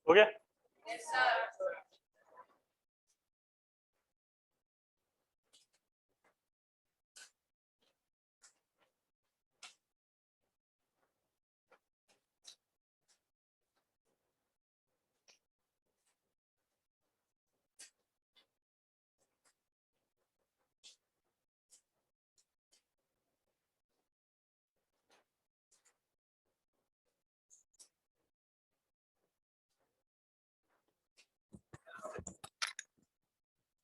हो गया?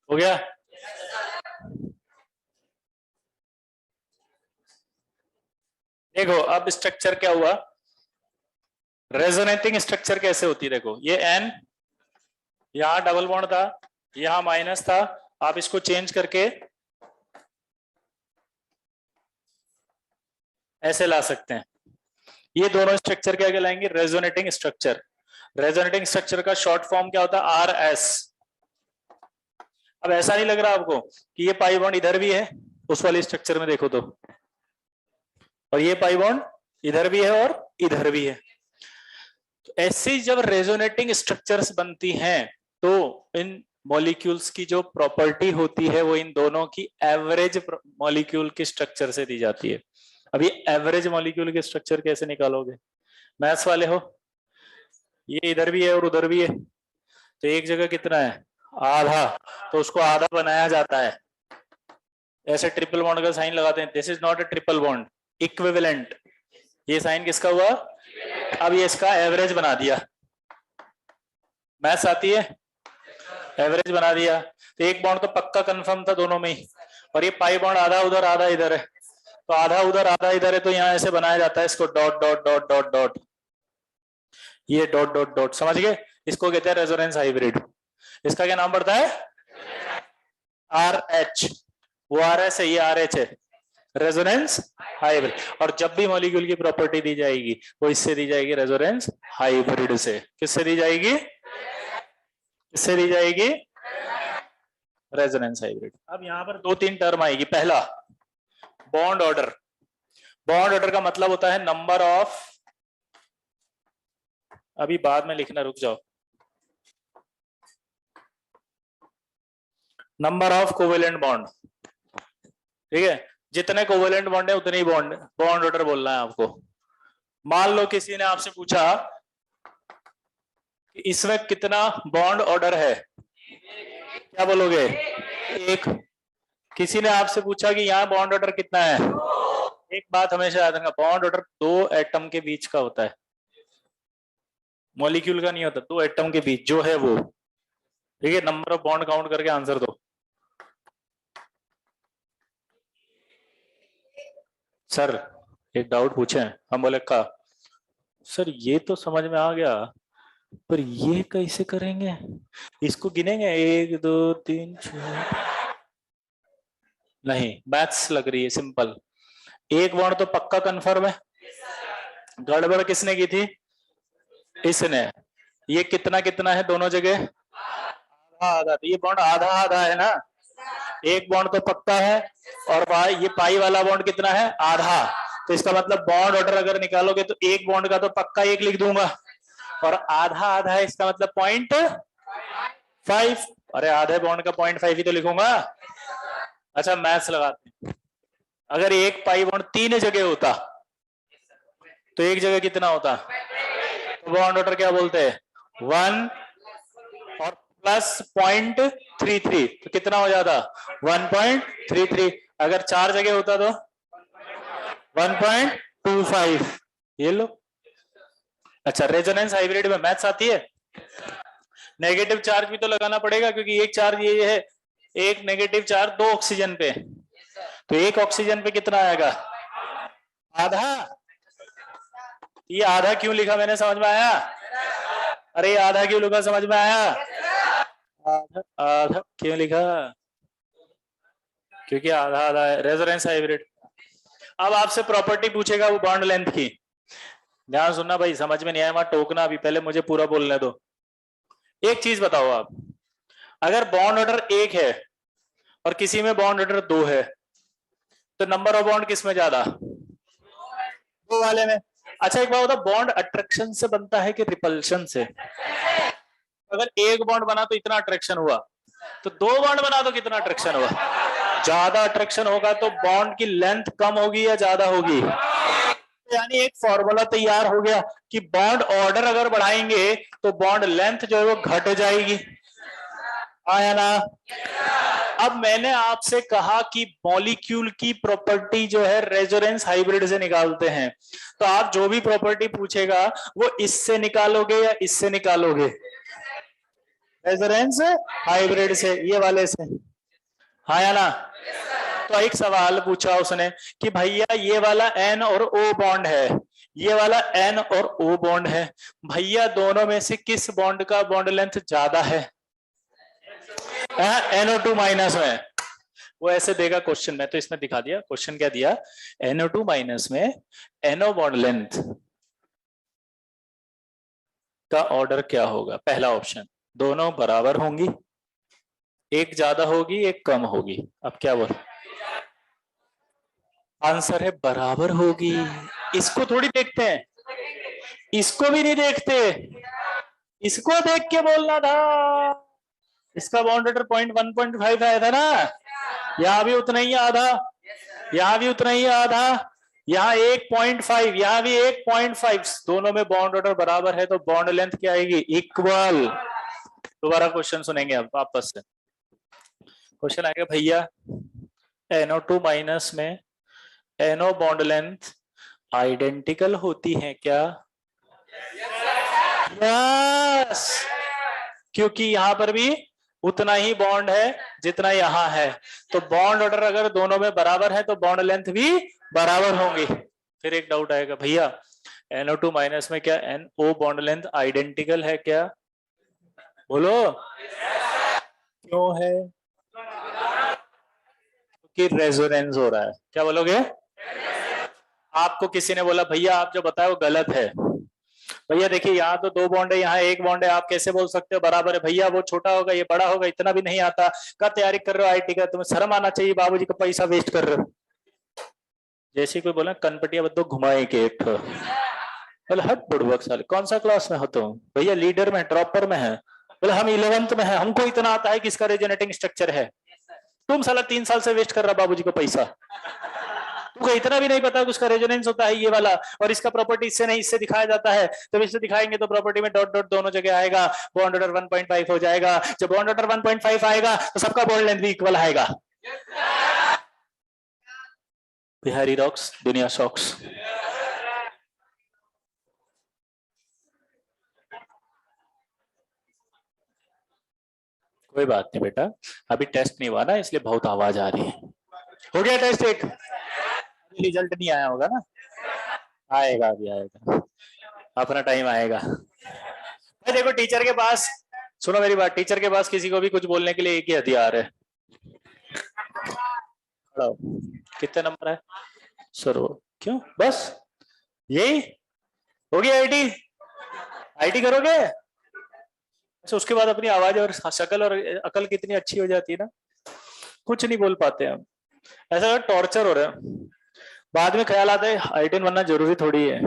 हो गया? देखो अब स्ट्रक्चर क्या हुआ, रेजोनेटिंग स्ट्रक्चर कैसे होती है। देखो ये एन, यहां डबल बॉन्ड था, यहां माइनस था, आप इसको चेंज करके ऐसे ला सकते हैं। ये दोनों स्ट्रक्चर क्या कहलाएंगे, रेजोनेटिंग स्ट्रक्चर। रेजोनेटिंग स्ट्रक्चर का शॉर्ट फॉर्म क्या होता है, आर एस। अब ऐसा नहीं लग रहा आपको कि ये पाई बॉन्ड इधर भी है, उस वाले स्ट्रक्चर में देखो तो, और ये पाई बॉन्ड इधर भी है और इधर भी है। तो ऐसे जब रेजोनेटिंग स्ट्रक्चर्स बनती हैं तो इन मॉलिक्यूल्स की जो प्रॉपर्टी होती है वो इन दोनों की एवरेज मॉलिक्यूल के स्ट्रक्चर से दी जाती है। अब ये एवरेज मॉलिक्यूल के स्ट्रक्चर कैसे निकालोगे, मैथ्स वाले हो, ये इधर भी है और उधर भी है, तो एक जगह कितना है, आधा, तो उसको आधा बनाया जाता है। ऐसे ट्रिपल बॉन्ड का साइन लगाते हैं, this is not a triple bond, equivalent. ये साइन किसका हुआ, अब ये इसका एवरेज बना दिया, मैथ्स आती है, एवरेज बना दिया। तो एक बॉन्ड तो पक्का कंफर्म था दोनों में ही, और ये पाई बॉन्ड आधा उधर आधा इधर है, तो आधा उधर आधा इधर है, तो यहाँ ऐसे बनाया जाता है इसको dot dot dot dot dot, ये डॉट डॉट डॉट, समझ गए? इसको कहते हैं रेजोनेंस हाइब्रिड। इसका क्या नाम पड़ता है, आर एच, वो आर एस है, ये आर एच है, रेजोनेंस हाइब्रिड। और जब भी मॉलिक्यूल की प्रॉपर्टी दी जाएगी वो इससे दी जाएगी, रेजोनेंस हाइब्रिड से। किससे दी जाएगी, किससे दी जाएगी, रेजोनेंस हाइब्रिड। अब यहां पर दो तीन टर्म आएगी। पहला बॉन्ड ऑर्डर, बॉन्ड ऑर्डर का मतलब होता है नंबर ऑफ, अभी बाद में लिखना, रुक जाओ, नंबर ऑफ कोवेलेंट बॉन्ड, ठीक है, जितने कोवेलेंट बॉन्ड है उतने ही बॉन्ड, बॉन्ड ऑर्डर बोलना है आपको। मान लो किसी ने आपसे पूछा कि इसमें कितना बॉन्ड ऑर्डर है, क्या बोलोगे, एक। किसी ने आपसे पूछा कि यहाँ बॉन्ड ऑर्डर कितना है, एक बात हमेशा याद रखना, बॉन्ड ऑर्डर दो एटम के बीच का होता है, मॉलिक्यूल का नहीं होता, दो एटम के बीच जो है वो, ठीक है। नंबर ऑफ बॉन्ड काउंट करके आंसर दो। सर एक डाउट पूछे, हम बोले का सर ये तो समझ में आ गया, पर ये कैसे करेंगे, इसको गिनेंगे 1 2 3 4, नहीं मैथ्स लग रही है सिंपल। एक बॉन्ड तो पक्का कंफर्म है, गड़बड़ किसने की थी, इसने। ये कितना कितना है दोनों जगह, आधा आधा, तो ये बॉन्ड आधा आधा है ना, एक बॉन्ड तो पक्का है, और ये पाई वाला बॉन्ड कितना है, आधा। तो इसका मतलब बॉन्ड ऑर्डर अगर निकालोगे तो एक बॉन्ड का तो पक्का एक लिख दूंगा, और आधा आधा है, इसका मतलब 0.5। अरे आधे बॉन्ड का 0.5 ही तो लिखूंगा। अच्छा मैथ्स लगाते हैं, अगर एक पाई बॉन्ड तीन जगह होता तो एक जगह कितना होता, तो बॉन्ड ऑर्डर क्या बोलते हैं, 1 और प्लस 0.33, तो कितना हो जाता 1.33। अगर चार जगह होता तो 1.25, ये लो। अच्छा रेजोनेंस हाइब्रिड में मैथ्स आती है, नेगेटिव चार्ज भी तो लगाना पड़ेगा, क्योंकि एक चार्ज ये है, एक नेगेटिव चार्ज दो ऑक्सीजन पे, तो एक ऑक्सीजन पे कितना आएगा, आधा। ये आधा क्यों लिखा मैंने, समझ में आया, अरे आधा क्यों लिखा समझ में आया, आधा आधा क्यों लिखा, क्योंकि आधा आधा है, रेजोनेंस हाइब्रिड। अब आपसे प्रॉपर्टी पूछेगा वो बॉन्ड लेंथ की, ध्यान सुनना भाई, समझ में नहीं आया वहां टोकना, अभी पहले मुझे पूरा बोलने दो। एक चीज बताओ आप, अगर बॉन्ड ऑर्डर 1 है और किसी में बॉन्ड ऑर्डर 2 है, तो नंबर ऑफ बॉन्ड किस में ज्यादा, दो वाले में। अच्छा एक बात बता, बॉन्ड अट्रैक्शन से बनता है कि रिपल्शन से? अगर एक बॉन्ड बना तो इतना अट्रैक्शन हुआ, तो दो बॉन्ड बना तो कितना अट्रैक्शन हुआ? ज्यादा अट्रैक्शन होगा तो बॉन्ड की लेंथ कम होगी या ज्यादा होगी? यानी एक फॉर्मूला तैयार हो गया कि बॉन्ड ऑर्डर अगर बढ़ाएंगे तो बॉन्ड लेंथ जो है वो घट जाएगी। आया ना? अब मैंने आपसे कहा कि मॉलिक्यूल की प्रॉपर्टी जो है रेजोनेंस हाइब्रिड से निकालते हैं, तो आप जो भी प्रॉपर्टी पूछेगा वो इससे निकालोगे या इससे निकालोगे? रेजोनेंस हाइब्रिड से, ये वाले से। हाँ या ना? तो एक सवाल पूछा उसने कि भैया ये वाला एन और ओ बॉन्ड है, ये वाला एन और ओ बॉन्ड है, भैया दोनों में से किस बॉन्ड का बॉन्ड लेंथ ज्यादा है? NO2 माइनस में। वो ऐसे देगा क्वेश्चन में, तो इसमें दिखा दिया क्वेश्चन क्या दिया। NO2 माइनस में NO बॉन्ड लेंथ का ऑर्डर क्या होगा? पहला ऑप्शन, दोनों बराबर होंगी, एक ज्यादा होगी एक कम होगी। अब क्या बोल? आंसर है बराबर होगी। इसको थोड़ी देखते हैं, इसको भी नहीं देखते, इसको देख के बोलना था। इसका बॉन्ड ऑर्डर 0.1.5 आया था ना, यहां भी उतना ही आधा, यहां भी उतना ही आधा, यहाँ 1.5, यहाँ भी 1.5, दोनों में बॉन्ड ऑर्डर बराबर है तो बॉन्ड लेंथ क्या आएगी? इक्वल। दोबारा क्वेश्चन सुनेंगे अब वापस से। क्वेश्चन आएगा भैया NO2 माइनस में NO बॉन्ड लेंथ आइडेंटिकल होती है क्या? यस, क्योंकि यहां पर भी उतना ही बॉन्ड है जितना यहां है, तो बॉन्ड ऑर्डर अगर दोनों में बराबर है तो बॉन्ड लेंथ भी बराबर होंगी। फिर एक डाउट आएगा भैया NO2 माइनस में क्या NO बॉन्ड लेंथ आइडेंटिकल है क्या? बोलो क्यों है? क्योंकि रेजोनेंस हो रहा है। क्या बोलोगे? आपको किसी ने बोला भैया आप जो बताए वो गलत है, भैया देखिए यहाँ तो दो बॉन्ड है यहाँ एक बॉन्ड है, आप कैसे बोल सकते हो बराबर है? भैया वो छोटा होगा ये बड़ा होगा, इतना भी नहीं आता। का तैयारी कर रहे हो आईटी का, तुम्हें शर्म आना चाहिए, बाबूजी का पैसा वेस्ट कर रहे हो। जैसे कोई बोला कनपटिया बद्दो घुमाए के एक, बोले हट बुड़बक साले, कौन सा क्लास में हो तुम? भैया लीडर में ड्रॉपर में है। बोले हम 11th में है, हमको इतना आता है कि इसका रेजोनेटिंग स्ट्रक्चर है। तुम साला 3 साल से वेस्ट कर रहा बाबूजी को पैसा, तुमको इतना भी नहीं पता कि उसका रेजोनेंस होता है ये वाला, और इसका प्रॉपर्टी इससे नहीं इससे दिखाया जाता है, तो इससे दिखाएंगे तो प्रॉपर्टी में डॉट डॉट दोनों जगह आएगा, बॉन्ड ऑर्डर 1.5 हो जाएगा। जब बॉन्ड ऑर्डर 1.5 आएगा तो सबका बॉन्ड लेंथ भी इक्वल आएगा। बिहारी रॉक्स, दुनिया शॉक्स। कोई बात नहीं बेटा, अभी टेस्ट नहीं हुआ ना इसलिए बहुत आवाज आ रही है। हो गया टेस्ट एक, रिजल्ट नहीं आया होगा ना? आएगा, अभी आएगा, अपना टाइम आएगा। देखो टीचर के पास, सुनो मेरी बात, टीचर के पास किसी को भी कुछ बोलने के लिए एक ही हथियार है। कितने नंबर है सर? क्यों बस यही हो गया? आईटी करोगे? अच्छा उसके बाद अपनी आवाज और शक्ल और अकल कितनी अच्छी हो जाती है ना, कुछ नहीं बोल पाते हम, ऐसा टॉर्चर हो रहा है। बाद में ख्याल आता है आईटी बनना जरूरी थोड़ी है।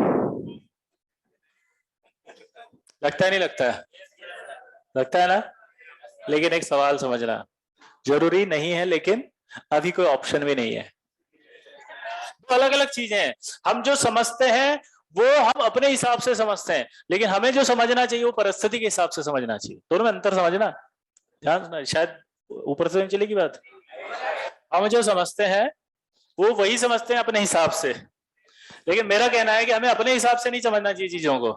लगता है नहीं लगता है? लगता है ना? लेकिन एक सवाल समझना, जरूरी नहीं है लेकिन अभी कोई ऑप्शन भी नहीं है। तो अलग अलग चीजें हैं, हम जो समझते हैं वो हम अपने हिसाब से समझते हैं, लेकिन हमें जो समझना चाहिए वो परिस्थिति के हिसाब से समझना चाहिए। दोनों में अंतर समझना, ध्यान, शायद ऊपर से चलेगी बात। हम जो समझते हैं वो वही समझते हैं अपने हिसाब से, लेकिन मेरा कहना है कि हमें अपने हिसाब से नहीं समझना चाहिए चीजों को,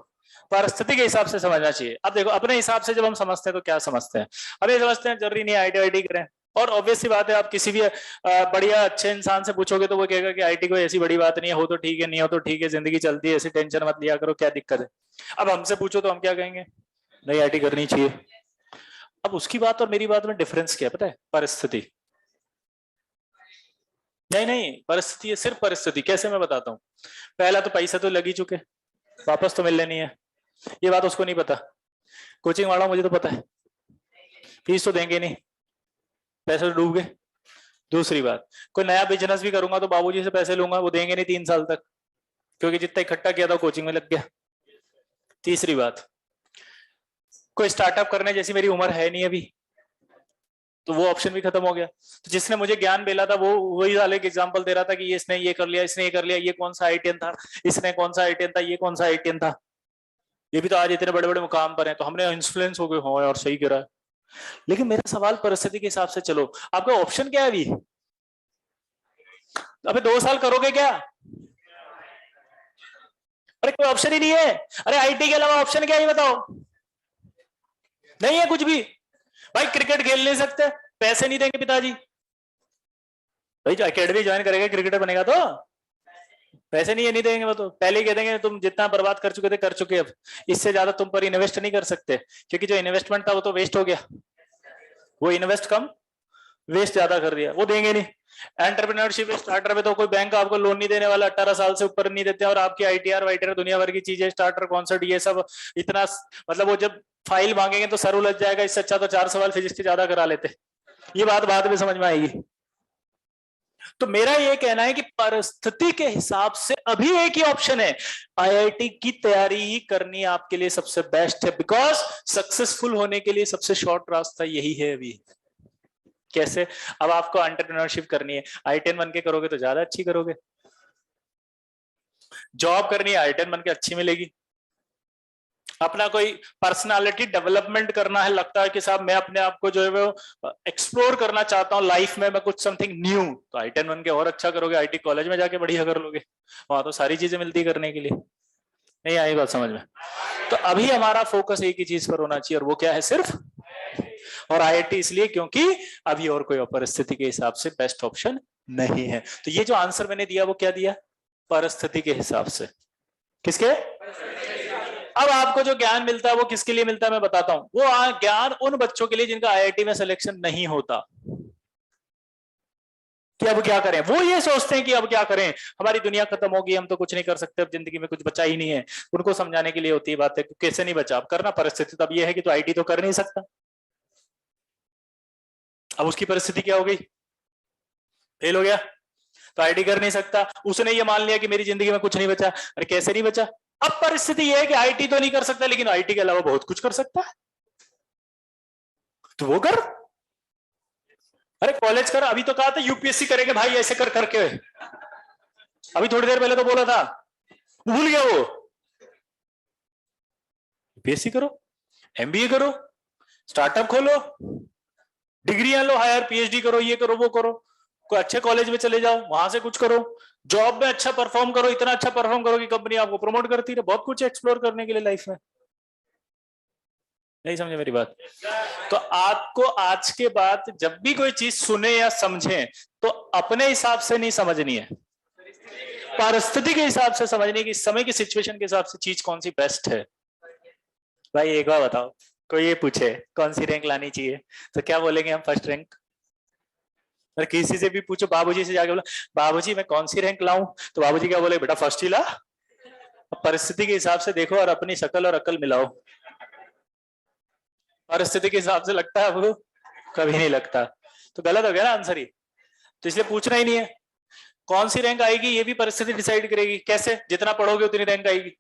परिस्थिति के हिसाब से समझना चाहिए। अब देखो अपने हिसाब से जब हम समझते हैं तो क्या समझते हैं? हम ये समझते हैं जरूरी नहीं आईटी करें, और ऑब्वियस सी बात है आप किसी भी बढ़िया अच्छे इंसान से पूछोगे तो वो कहेगा कि आईटी कोई ऐसी बड़ी बात नहीं है, हो तो ठीक है नहीं हो तो ठीक है, जिंदगी चलती है, ऐसी टेंशन मत लिया करो, क्या दिक्कत है? अब हमसे पूछो तो हम क्या कहेंगे? नहीं आईटी करनी चाहिए। अब उसकी बात और मेरी बात में डिफरेंस क्या है पता है? परिस्थिति। नहीं नहीं, परिस्थिति है, सिर्फ परिस्थिति। कैसे मैं बताता हूँ। पहला तो पैसा तो लग ही चुके, वापस तो मिलने नहीं है, ये बात उसको नहीं पता। कोचिंग वाला मुझे तो पता है, फीस तो देंगे नहीं, पैसे तो डूब गए। दूसरी बात, कोई नया बिजनेस भी करूंगा तो बाबूजी से पैसे लूंगा, वो देंगे नहीं 3 साल तक। क्योंकि जितना इकट्ठा किया था कोचिंग में लग गया। तीसरी बात, कोई स्टार्टअप करने जैसी मेरी उम्र है नहीं अभी, तो वो ऑप्शन भी खत्म हो गया। तो जिसने मुझे ज्ञान मिला था वो वही वाले एग्जांपल दे रहा था कि ये इसने ये कर लिया, इसने ये कर लिया, ये कौन सा आईटीएन था, इसने कौन सा आईटीएन था, ये कौन सा आईटीएन था, ये भी तो आज इतने बड़े बड़े मुकाम पर है। तो हमने इन्फ्लुएंस हो गए, हाँ यार सही कह रहा है। लेकिन मेरा सवाल परिस्थिति के हिसाब से, चलो आपका ऑप्शन क्या है अभी? अबे 2 साल करोगे क्या? अरे कोई ऑप्शन ही नहीं है। अरे आईटी के अलावा ऑप्शन क्या है ये बताओ? नहीं है कुछ भी। भाई क्रिकेट खेल नहीं सकते, पैसे नहीं देंगे पिताजी। भाई जो एकेडमी ज्वाइन करेगा क्रिकेटर बनेगा तो पैसे नहीं है, नहीं देंगे। वो तो पहले ही कह देंगे तुम जितना बर्बाद कर चुके थे कर चुके, अब इससे ज्यादा तुम पर इन्वेस्ट नहीं कर सकते, क्योंकि जो इन्वेस्टमेंट था वो तो वेस्ट हो गया। वो इन्वेस्ट कम, वेस्ट ज्यादा कर दिया, वो देंगे नहीं। एंटरप्रेन्योरशिप स्टार्टर में तो कोई बैंक आपको लोन नहीं देने वाला, 18 साल से ऊपर नहीं देते। और आपकी आईटीआर वाईटीआर दुनिया भर की चीजें, स्टार्टर कॉन्सर्ट ये सब इतना, मतलब वो जब फाइल मांगेंगे तो सर उलझ जाएगा। इससे अच्छा तो 4 सवाल फिजिक्स के ज्यादा करा लेते। ये बात बाद में समझ में आएगी। तो मेरा ये कहना है कि परिस्थिति के हिसाब से अभी एक ही ऑप्शन है, आईआईटी की तैयारी ही करनी आपके लिए सबसे बेस्ट है। बिकॉज सक्सेसफुल होने के लिए सबसे शॉर्ट रास्ता यही है अभी। कैसे? अब आपको एंटरप्रेन्योरशिप करनी है, आई10 बन के करोगे तो ज्यादा अच्छी करोगे। जॉब करनी है आई10 बन के अच्छी मिलेगी। अपना कोई पर्सनालिटी डेवलपमेंट करना है, लगता है कि साहब मैं अपने आप को जो है वो एक्सप्लोर करना चाहता हूँ लाइफ में, मैं कुछ समथिंग न्यू, तो आई10 बन के और अच्छा करोगे। आईटी कॉलेज में जाके बढ़िया कर लोगे, वहां तो सारी चीजें मिलती करने के लिए। नहीं आई बात समझ में? तो अभी हमारा फोकस एक ही चीज पर होना चाहिए, और वो क्या है? सिर्फ और आईआईटी, इसलिए क्योंकि अभी और कोई परिस्थिति के हिसाब से बेस्ट ऑप्शन नहीं है। तो ये जो आंसर मैंने दिया वो क्या दिया? परिस्थिति के हिसाब से। किसके? अब आपको जो ज्ञान मिलता है वो किसके लिए मिलता है मैं बताता हूं। वो ज्ञान उन बच्चों के लिए जिनका आईआईटी में सिलेक्शन नहीं होता। कि अब क्या करें, वो ये सोचते हैं कि अब क्या करें, हमारी दुनिया खत्म होगी, हम तो कुछ नहीं कर सकते, अब जिंदगी में कुछ बचा ही नहीं है। उनको समझाने के लिए होती है बात है, कैसे नहीं बचा, अब करना परिस्थिति तब ये है कि तो आईटी तो कर नहीं सकता। अब उसकी परिस्थिति क्या हो गई? फेल हो गया, तो आईटी कर नहीं सकता। उसने ये मान लिया कि मेरी जिंदगी में कुछ नहीं बचा। अरे कैसे नहीं बचा? अब परिस्थिति यह है कि आईटी तो नहीं कर सकता, लेकिन आईटी के अलावा बहुत कुछ कर सकता है, तो वो कर। अरे कॉलेज कर, अभी तो कहा था यूपीएससी करेंगे भाई ऐसे कर करके, अभी थोड़ी देर पहले तो बोला था, भूल गया वो। यूपीएससी करो, एमबीए करो, स्टार्टअप खोलो, डिग्रियां लो, हायर पीएचडी करो, ये करो वो करो, कोई अच्छे कॉलेज में चले जाओ, वहां से कुछ करो, जॉब में अच्छा परफॉर्म करो, इतना अच्छा परफॉर्म करो कि कंपनी आपको प्रमोट करती रहे। बहुत कुछ एक्सप्लोर करने के लिए लाइफ में। नहीं समझे मेरी बात? तो आपको आज के बाद जब भी कोई चीज सुने या समझे तो अपने हिसाब से नहीं समझनी है, परिस्थिति के हिसाब से समझनी, कि समय की सिचुएशन के हिसाब से चीज कौन सी बेस्ट है। भाई एक बार बताओ, कोई ये पूछे कौन सी रैंक लानी चाहिए तो क्या बोलेंगे हम? First rank. अरे किसी से भी पूछो, बाबूजी से जाके बोला बाबूजी मैं कौन सी रैंक लाऊं, तो बाबूजी क्या बोले? बेटा फर्स्ट ही ला। परिस्थिति के हिसाब से देखो और अपनी शक्ल और अकल मिलाओ। परिस्थिति के हिसाब से लगता है वो कभी नहीं लगता, तो गलत हो गया ना आंसर ही। तो इसलिए पूछना ही नहीं है। कौन सी रैंक आएगी ये भी परिस्थिति डिसाइड करेगी। कैसे? जितना पढ़ोगे उतनी रैंक आएगी,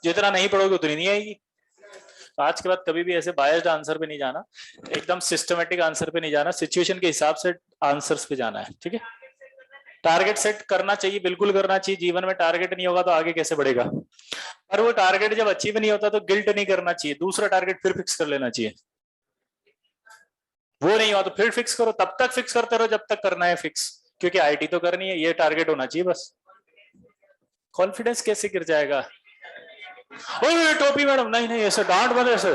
जितना नहीं पढ़ोगे उतनी नहीं आएगी। तो आज के बाद कभी भी ऐसे बायस्ड आंसर पे नहीं जाना, एकदम सिस्टमेटिक आंसर पे नहीं जाना, सिचुएशन के हिसाब से आंसर्स पे जाना है। ठीक है? टारगेट सेट करना चाहिए, बिल्कुल करना चाहिए। जीवन में टारगेट नहीं होगा तो आगे कैसे बढ़ेगा। और वो टारगेट जब अचीव नहीं होता तो गिल्ट नहीं करना चाहिए, दूसरा टारगेट फिर फिक्स कर लेना चाहिए। वो नहीं हुआ तो फिर फिक्स करो, तब तक फिक्स करते रहो जब तक करना है फिक्स, क्योंकि आईटी तो करनी है, ये टारगेट होना चाहिए बस। कॉन्फिडेंस कैसे गिर जाएगा? ओए टोपी मैडम, नहीं नहीं ऐसे डांट मत ऐसे।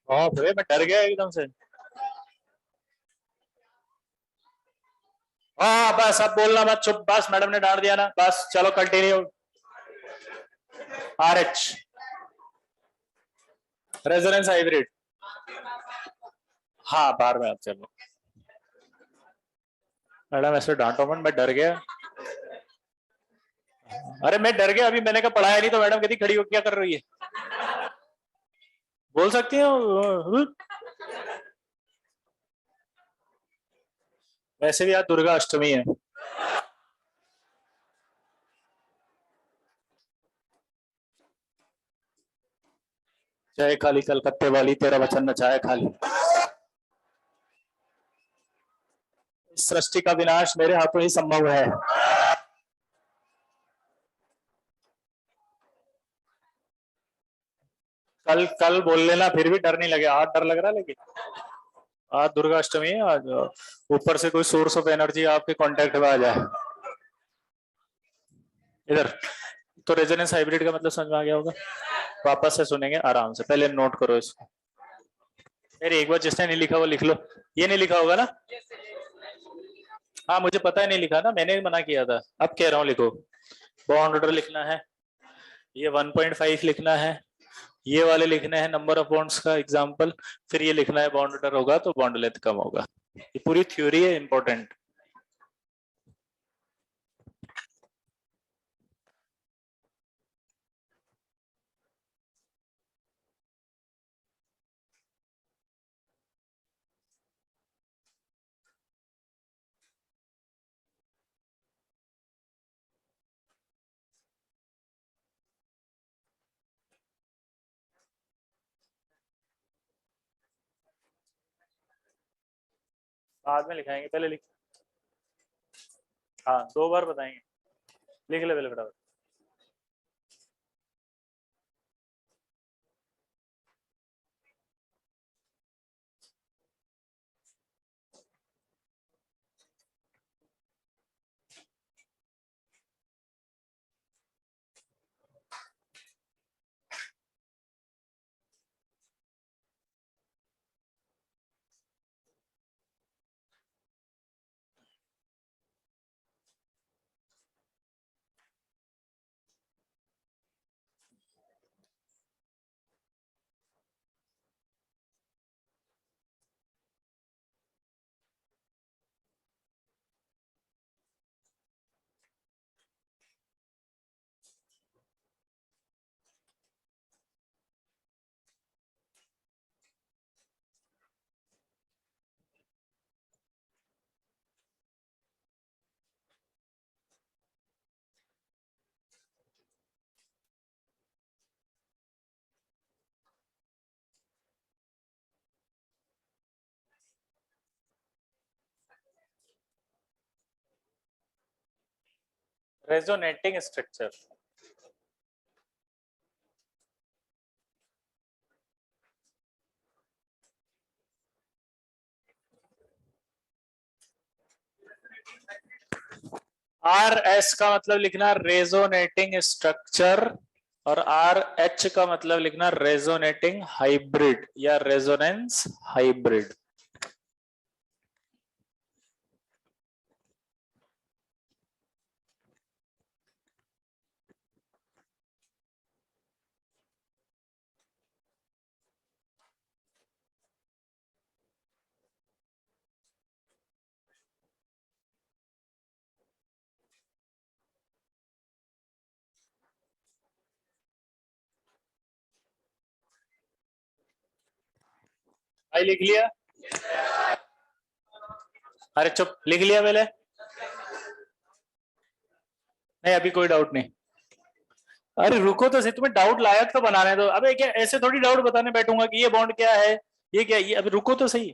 बाप रे मैं डर गया एकदम से। हाँ बस अब बोलना मत, चुप बस, मैडम ने डांट दिया ना, बस चलो कंटिन्यू। आरएच रेजोनेंस हाइब्रिड, हाँ बाहर में आप चलो। मैडम ऐसे डांटो मत, मैं डर गया। अरे मैं डर गया, अभी मैंने कहा पढ़ाया नहीं, तो मैडम कहती खड़ी हो क्या कर रही है। बोल सकती हो। वैसे भी आज दुर्गा अष्टमी है। चाय खाली कलकत्ते वाली, तेरा वचन न चाय खाली। इस सृष्टि का विनाश मेरे हाथों ही संभव है। कल कल बोल लेना, फिर भी डर नहीं लगे। आज डर लग रहा है लेकिन आज दुर्गा अष्टमी है। आज ऊपर से कोई सोर्स ऑफ एनर्जी आपके कांटेक्ट में आ जाए इधर, तो रेजोनेंस हाइब्रिड का मतलब समझ में आ गया होगा। वापस से सुनेंगे आराम से, पहले नोट करो इसको। फिर एक बार जिसने नहीं लिखा वो लिख लो। ये नहीं लिखा होगा ना? हाँ मुझे पता है नहीं लिखा ना, मैंने मना किया था। अब कह रहा हूँ लिखो। बॉन्ड ऑर्डर लिखना है, ये 1.5 लिखना है, ये वाले लिखने हैं नंबर ऑफ बॉन्ड्स का एग्जांपल, फिर ये लिखना है बॉन्ड ऑर्डर होगा तो बॉन्ड लेंथ कम होगा। ये पूरी थ्योरी है इंपॉर्टेंट। बाद में लिखाएंगे, पहले लिख। हाँ 2 बार बताएंगे। लिख ले पहले फटाफट। Resonating structure. आर एस का मतलब लिखना रेजोनेटिंग स्ट्रक्चर, और आर एच का मतलब लिखना रेजोनेटिंग हाइब्रिड या रेजोनेंस हाइब्रिड। भाई लिख लिया? अरे चुप, लिख लिया पहले? नहीं अभी कोई डाउट नहीं। अरे रुको तो सही, तुम्हें डाउट लायक तो बनाने दो। अबे क्या ऐसे थोड़ी डाउट बताने बैठूंगा कि ये बॉन्ड क्या है, ये क्या, ये अभी रुको तो सही।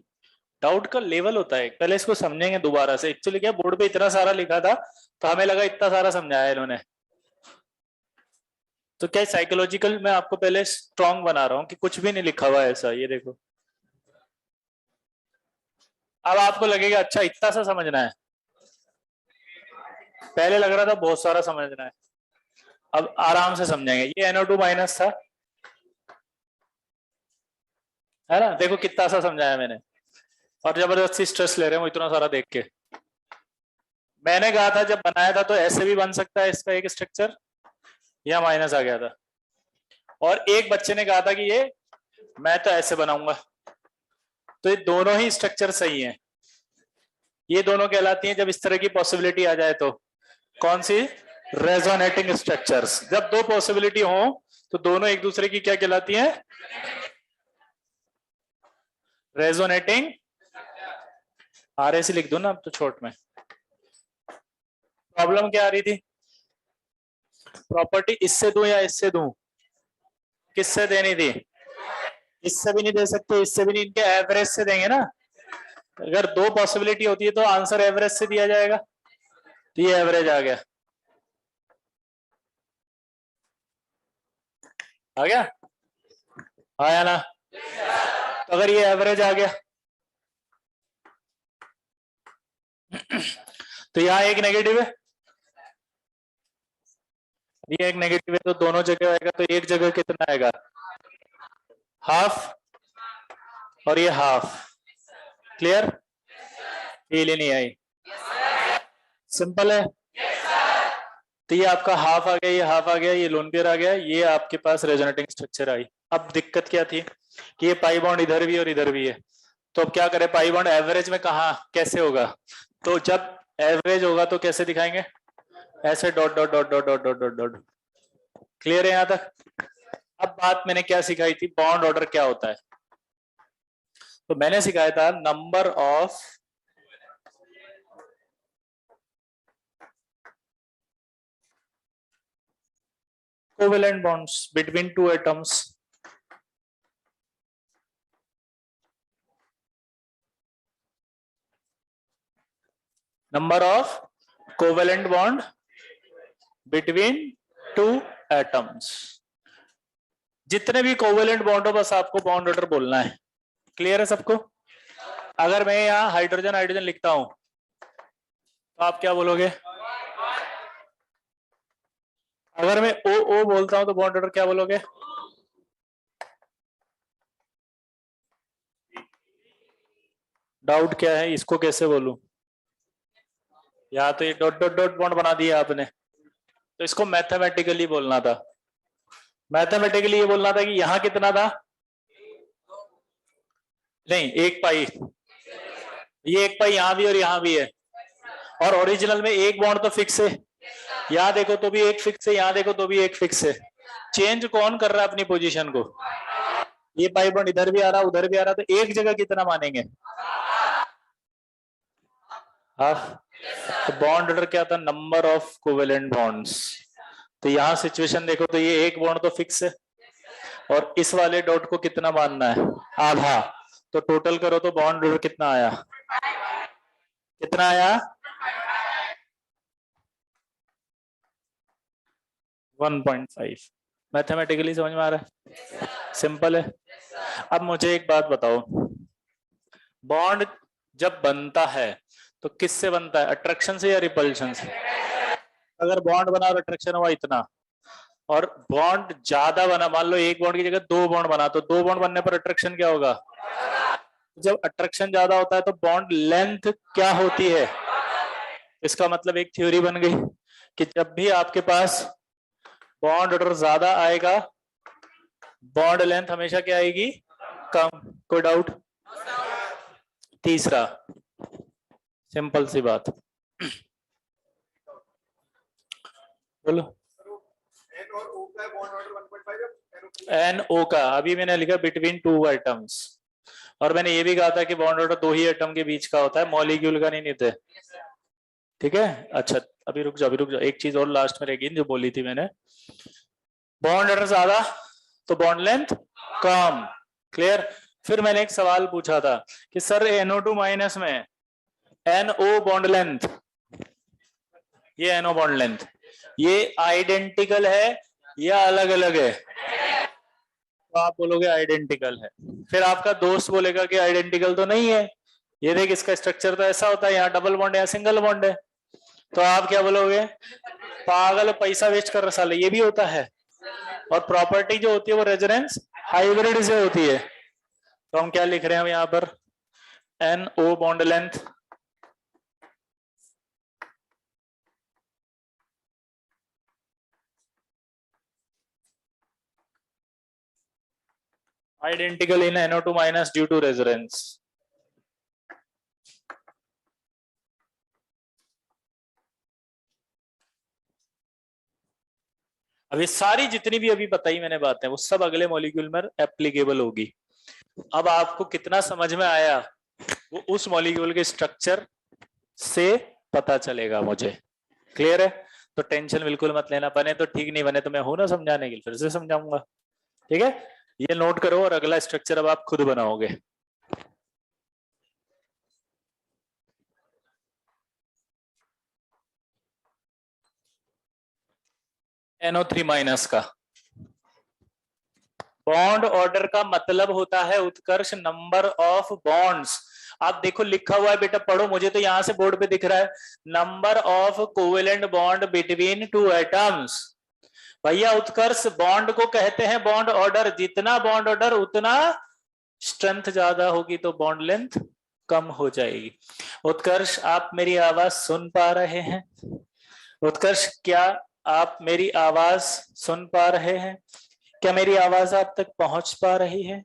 डाउट का लेवल होता है, पहले इसको समझेंगे दोबारा से। एक्चुअली क्या बोर्ड पे इतना सारा लिखा था तो हमें लगा इतना सारा समझाया इन्होंने। तो क्या साइकोलॉजिकल मैं आपको पहले स्ट्रांग बना रहा हूँ कि कुछ भी नहीं लिखा हुआ है ऐसा। ये देखो, अब आपको लगेगा अच्छा इतना सा समझना है। पहले लग रहा था बहुत सारा समझना है, अब आराम से समझेंगे। ये NO2 माइनस था, है ना? देखो कितना सा समझाया मैंने, और जबरदस्ती स्ट्रेस ले रहे हैं वो इतना सारा देख के। मैंने कहा था जब बनाया था तो ऐसे भी बन सकता है इसका एक स्ट्रक्चर, या माइनस आ गया था। और एक बच्चे ने कहा था कि ये मैं तो ऐसे बनाऊंगा। तो ये दोनों ही स्ट्रक्चर सही हैं। ये दोनों कहलाती हैं जब इस तरह की पॉसिबिलिटी आ जाए तो। कौन सी? Resonating structures. जब दो पॉसिबिलिटी हो तो दोनों एक दूसरे की क्या कहलाती हैं? रेजोनेटिंग। RAC लिख दो ना अब तो छोट में। प्रॉब्लम क्या आ रही थी? प्रॉपर्टी इससे दूं या इससे दूं? किससे देनी थी? इससे भी नहीं दे सकते, इससे भी नहीं, इनके एवरेज से देंगे ना। अगर दो पॉसिबिलिटी होती है तो आंसर एवरेज से दिया जाएगा, तो ये एवरेज आ गया, आ गया, आया ना। तो अगर ये एवरेज आ गया तो यहाँ एक नेगेटिव है, ये एक नेगेटिव है, तो दोनों जगह आएगा, तो एक जगह कितना आएगा, हाफ, और ये हाफ। क्लियर, फील ही नहीं आई, सिंपल है। तो ये आपका हाफ आ गया, ये हाफ आ गया, ये लोन पेयर आ गया, ये आपके पास रेजोनेटिंग स्ट्रक्चर आई। अब दिक्कत क्या थी कि ये पाई बॉन्ड इधर भी और इधर भी है, तो अब क्या करें, पाई बॉन्ड एवरेज में कहा कैसे होगा, तो जब एवरेज होगा तो कैसे दिखाएंगे, ऐसे dot dot dot dot dot dot dot dot. Clear है यहां तक। अब बात मैंने क्या सिखाई थी, बॉन्ड ऑर्डर क्या होता है, तो मैंने सिखाया था number of covalent bonds between two atoms, number of covalent bond between two atoms. जितने भी कोवेलेंट बॉन्ड हो बस आपको बॉन्ड ऑर्डर बोलना है। क्लियर है सबको। अगर मैं यहाँ हाइड्रोजन हाइड्रोजन लिखता हूं तो आप क्या बोलोगे, अगर मैं ओ ओ बोलता हूं तो बॉन्ड ऑर्डर क्या बोलोगे, डाउट क्या है, इसको कैसे बोलूं, या तो ये डॉट डॉट डॉट बॉन्ड बना दिया आपने, तो इसको मैथमेटिकली बोलना था, मैथमेटिकली ये बोलना था कि यहां कितना था, नहीं एक पाई, ये एक पाई यहां भी और यहां भी है, और ओरिजिनल में एक बॉन्ड तो फिक्स है, यहां देखो तो भी एक फिक्स है, यहां देखो तो भी एक फिक्स है, चेंज कौन कर रहा है अपनी पोजीशन को, ये पाई बॉन्ड इधर भी आ रहा उधर भी आ रहा, तो एक जगह कितना मानेंगे, हाफ। तो बॉन्ड ऑर्डर क्या था, नंबर ऑफ कोवेलेंट बॉन्ड्स। तो यहाँ सिचुएशन देखो तो ये एक बॉन्ड तो फिक्स है, और इस वाले डॉट को कितना मानना है, आधा, तो टोटल करो तो बॉन्ड ऑर्डर कितना आया, कितना आया, 1.5। मैथमेटिकली समझ में आ रहा है, सिंपल है। अब मुझे एक बात बताओ, बॉन्ड जब बनता है तो किससे बनता है, अट्रैक्शन से या रिपल्शन से, अगर बॉन्ड बना और अट्रैक्शन हुआ इतना, और बॉन्ड ज्यादा बना, मान लो एक बॉन्ड की जगह दो बॉन्ड बना, तो दो बॉन्ड बनने पर अट्रैक्शन क्या होगा, जब अट्रैक्शन ज्यादा होता है तो बॉन्ड लेंथ क्या होती है, इसका मतलब एक थ्योरी बन गई कि जब भी आपके पास बॉन्ड ऑर्डर ज्यादा आएगा बॉन्ड लेंथ हमेशा क्या आएगी, कम। कोई डाउट। तीसरा, सिंपल सी बात, बोलो, एन ओ का अभी मैंने लिखा बिटवीन टू एटम्स, और मैंने ये भी कहा था कि बॉन्ड ऑर्डर दो ही एटम के बीच का होता है, मॉलिक्यूल का नहीं देते। ठीक है, अच्छा अभी रुक जाओ, अभी रुक जाओ, एक चीज और लास्ट में रहेगी जो बोली थी मैंने, बॉन्ड ऑर्डर ज्यादा तो बॉन्ड लेंथ कम। क्लियर। फिर मैंने एक सवाल पूछा था कि सर NO2 माइनस में NO बॉन्ड लेंथ, ये NO बॉन्ड लेंथ ये आइडेंटिकल है या अलग अलग है, तो आप बोलोगे आइडेंटिकल है, फिर आपका दोस्त बोलेगा कि आइडेंटिकल तो नहीं है, ये देख इसका स्ट्रक्चर तो ऐसा होता है, यहाँ डबल बॉन्ड है, यहाँ सिंगल बॉन्ड है, तो आप क्या बोलोगे, पागल पैसा वेस्ट कर रहा साले, ये भी होता है, और प्रॉपर्टी जो होती है वो रेजोनेंस हाइब्रिड से होती है। तो हम क्या लिख रहे हैं यहाँ पर, NO bond length identical in NO2 minus due to resonance। अब ये सारी जितनी भी अभी बताई मैंने बातें वो सब अगले मॉलिक्यूल में एप्लीकेबल होगी। अब आपको कितना समझ में आया वो उस मॉलिक्यूल के स्ट्रक्चर से पता चलेगा मुझे। क्लियर है। तो टेंशन बिल्कुल मत लेना, बने तो ठीक, नहीं बने तो मैं हूं ना समझाने के लिए, फिर से समझाऊंगा। ठीक है। ये नोट करो और अगला स्ट्रक्चर अब आप खुद बनाओगे। NO3 माइनस का बॉन्ड ऑर्डर का मतलब होता है उत्कर्ष नंबर ऑफ बॉन्ड्स। आप देखो लिखा हुआ है बेटा, पढ़ो, मुझे तो यहां से बोर्ड पे दिख रहा है, number of covalent bond between two atoms. भैया उत्कर्ष बॉन्ड को कहते हैं बॉन्ड ऑर्डर, जितना बॉन्ड ऑर्डर उतना स्ट्रेंथ ज्यादा होगी तो बॉन्ड लेंथ कम हो जाएगी। उत्कर्ष आप मेरी आवाज सुन पा रहे हैं? उत्कर्ष क्या आप मेरी आवाज सुन पा रहे हैं? क्या मेरी आवाज आप तक पहुंच पा रही है?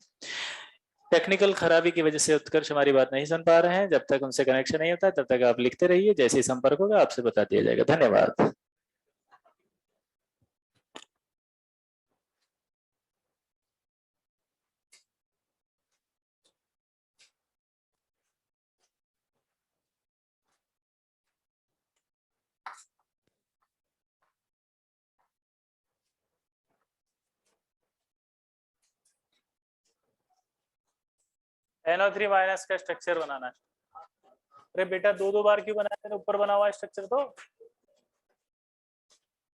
टेक्निकल खराबी की वजह से उत्कर्ष हमारी बात नहीं सुन पा रहे हैं। जब तक उनसे कनेक्शन नहीं होता तब तक आप लिखते रहिए, जैसे ही संपर्क होगा आपसे बता दिया जाएगा। धन्यवाद। NO3 माइनस का स्ट्रक्चर बनाना है। अरे बेटा दो दो बार क्यों बनाया? मैंने ऊपर बना हुआ स्ट्रक्चर तो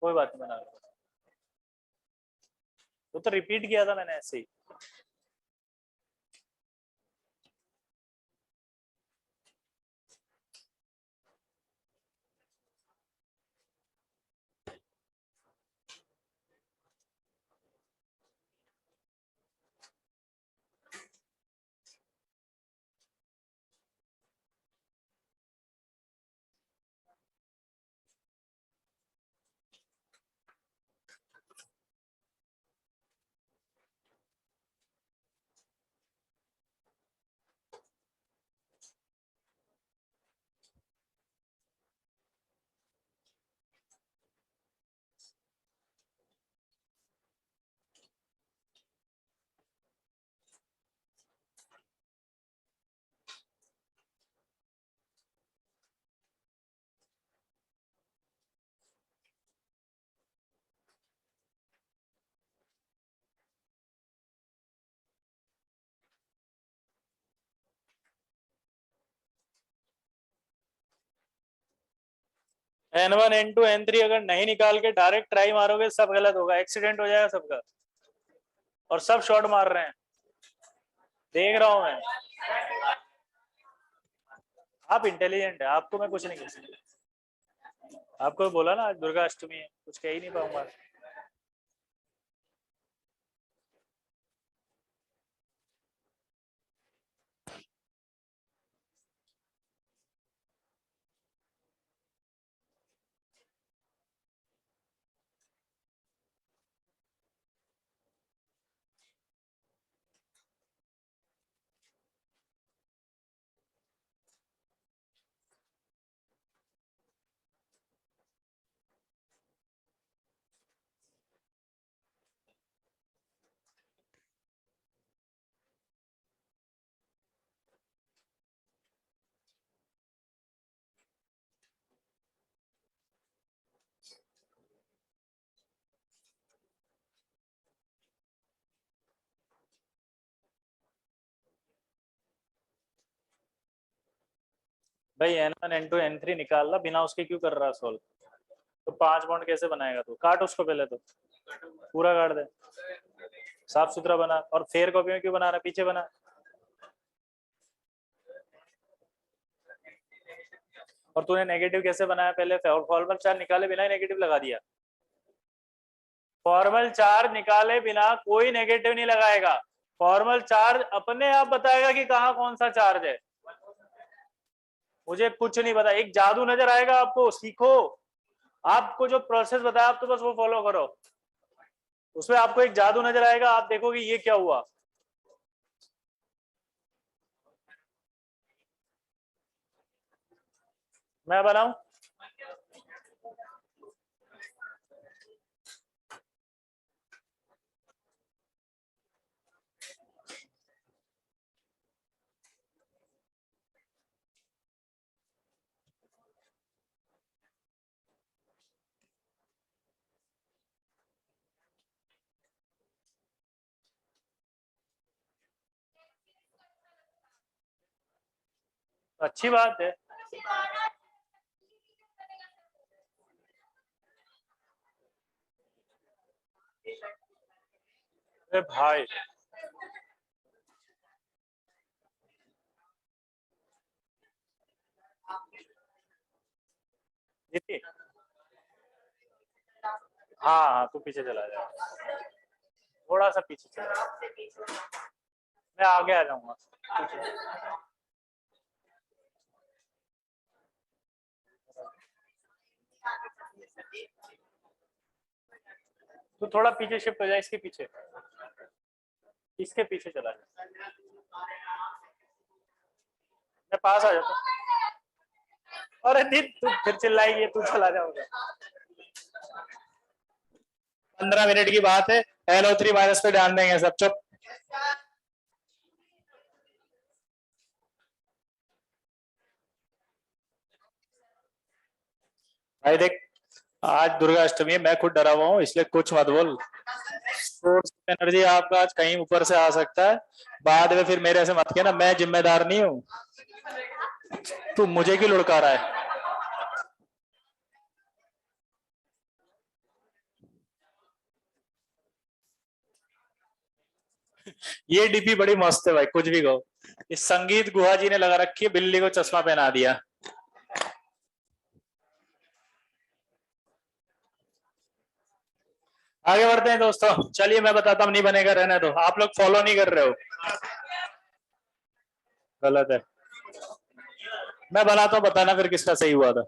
कोई बात नहीं, बना लो। वो तो रिपीट किया था मैंने ऐसे ही। N1 N2 N3 अगर नहीं निकाल के डायरेक्ट ट्राई मारोगे सब गलत होगा, एक्सीडेंट हो जाएगा सबका। और सब शॉट मार रहे हैं, देख रहा हूं मैं। आप इंटेलिजेंट है, आपको मैं कुछ नहीं कह सकता। आपको बोला ना आज दुर्गा अष्टमी है, कुछ कह ही नहीं पाऊंगा। भाई N1 N2 N3 निकाल ला, बिना उसके क्यों कर रहा सॉल्व? तो 5 बॉन्ड कैसे बनाएगा? तू काट उसको पहले, तो पूरा काट दे, साफ सुथरा बना। और फेयर कॉपी में क्यों बना रहा है? पीछे बना। और तूने नेगेटिव कैसे बनाया? पहले फॉर्मल चार्ज निकाले बिना ही नेगेटिव लगा दिया। फॉर्मल चार्ज निकाले बिना कोई नेगेटिव नहीं लगाएगा। फॉर्मल चार्ज अपने आप बताएगा कि कहाँ कौन सा चार्ज है। मुझे कुछ नहीं पता, एक जादू नजर आएगा आपको, सीखो। आपको जो प्रोसेस बताया आप तो बस वो फॉलो करो, उसमें आपको एक जादू नजर आएगा, आप देखोगे ये क्या हुआ। मैं बनाऊं? अच्छी बात है। अरे भाई दीदी, हाँ हाँ तू पीछे चला जा, थोड़ा सा पीछे चला जा। मैं आगे आ जाऊंगा। तू थोड़ा पीछे शिफ्ट हो जाए, इसके पीछे, इसके पीछे चला जा। मैं पास आ जाता हूँ। अरे नहीं, तू फिर चिल्लाएगी, तू चला जाओगे। 15 मिनट की बात है, NO3 वायरस पे ध्यान देंगे सब, चुप। भाई देख, आज दुर्गा अष्टमी है, मैं खुद डरा हुआ हूँ, इसलिए कुछ मत बोल। सोर्स एनर्जी आपका आज कहीं ऊपर से आ सकता है, बाद में फिर मेरे से मत कहना, मैं जिम्मेदार नहीं हूँ। तू मुझे क्यों लुढ़का रहा है? ये डीपी बड़ी मस्त है भाई, कुछ भी कहो। इस संगीत गुहा जी ने लगा रखी है, बिल्ली को चश्मा पहना दिया। आगे बढ़ते हैं दोस्तों, चलिए मैं बताता हूँ, नहीं बनेगा रहने दो, आप लोग फॉलो नहीं कर रहे हो, गलत है। मैं बनाता हूँ, बताना फिर किसका सही हुआ था।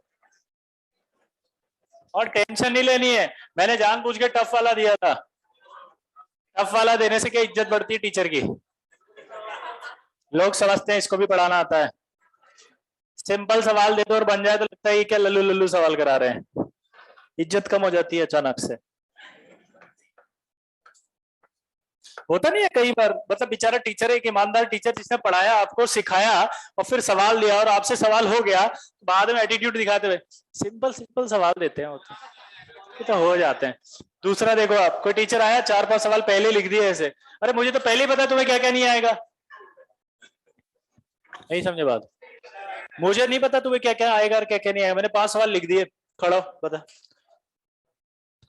और टेंशन नहीं लेनी है, मैंने जानबूझ के टफ वाला दिया था। टफ वाला देने से क्या इज्जत बढ़ती है टीचर की, लोग समझते हैं इसको भी पढ़ाना आता है। सिंपल सवाल दे दो और बन जाए तो लगता है ये क्या लल्लू लल्लू सवाल करा रहे हैं, इज्जत कम हो जाती है अचानक से। होता नहीं है कई बार, मतलब बेचारा टीचर है, एक ईमानदार टीचर जिसने पढ़ाया, आपको सिखाया, और फिर सवाल लिया और आपसे सवाल हो गया, बाद में एटीट्यूड दिखाते हुए सिंपल सिंपल सवाल देते हैं, होते ये तो हो जाते हैं। दूसरा देखो, आप कोई टीचर आया, 4-5 सवाल पहले लिख दिए ऐसे, अरे मुझे तो पहले ही पता तुम्हें क्या क्या नहीं आएगा। नहीं समझे बात? मुझे नहीं पता तुम्हें क्या क्या आएगा और क्या क्या नहीं आएगा, मैंने 5 सवाल लिख दिए, खड़ो बता,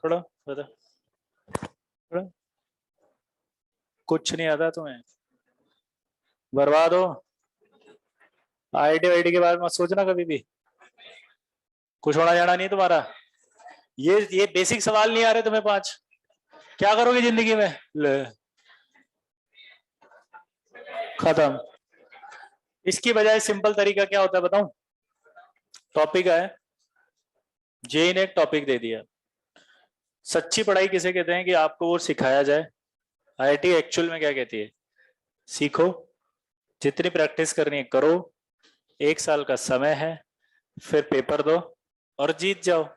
खड़ो बता, खड़ो। कुछ नहीं आता तुम्हें, बर्बाद हो। आईटी वाईटी के बारे में मत सोचना कभी भी, कुछ होना जाना नहीं तुम्हारा। ये बेसिक सवाल नहीं आ रहे तुम्हें 5, क्या करोगे जिंदगी में? ले, खत्म। इसकी बजाय सिंपल तरीका क्या होता है बताऊं? टॉपिक है, जेई ने एक टॉपिक दे दिया, सच्ची पढ़ाई किसे कहते हैं कि आपको वो सिखाया जाए। आईआईटी एक्चुअल में क्या कहती है? सीखो, जितनी प्रैक्टिस करनी है करो, 1 साल का समय है, फिर पेपर दो और जीत जाओ।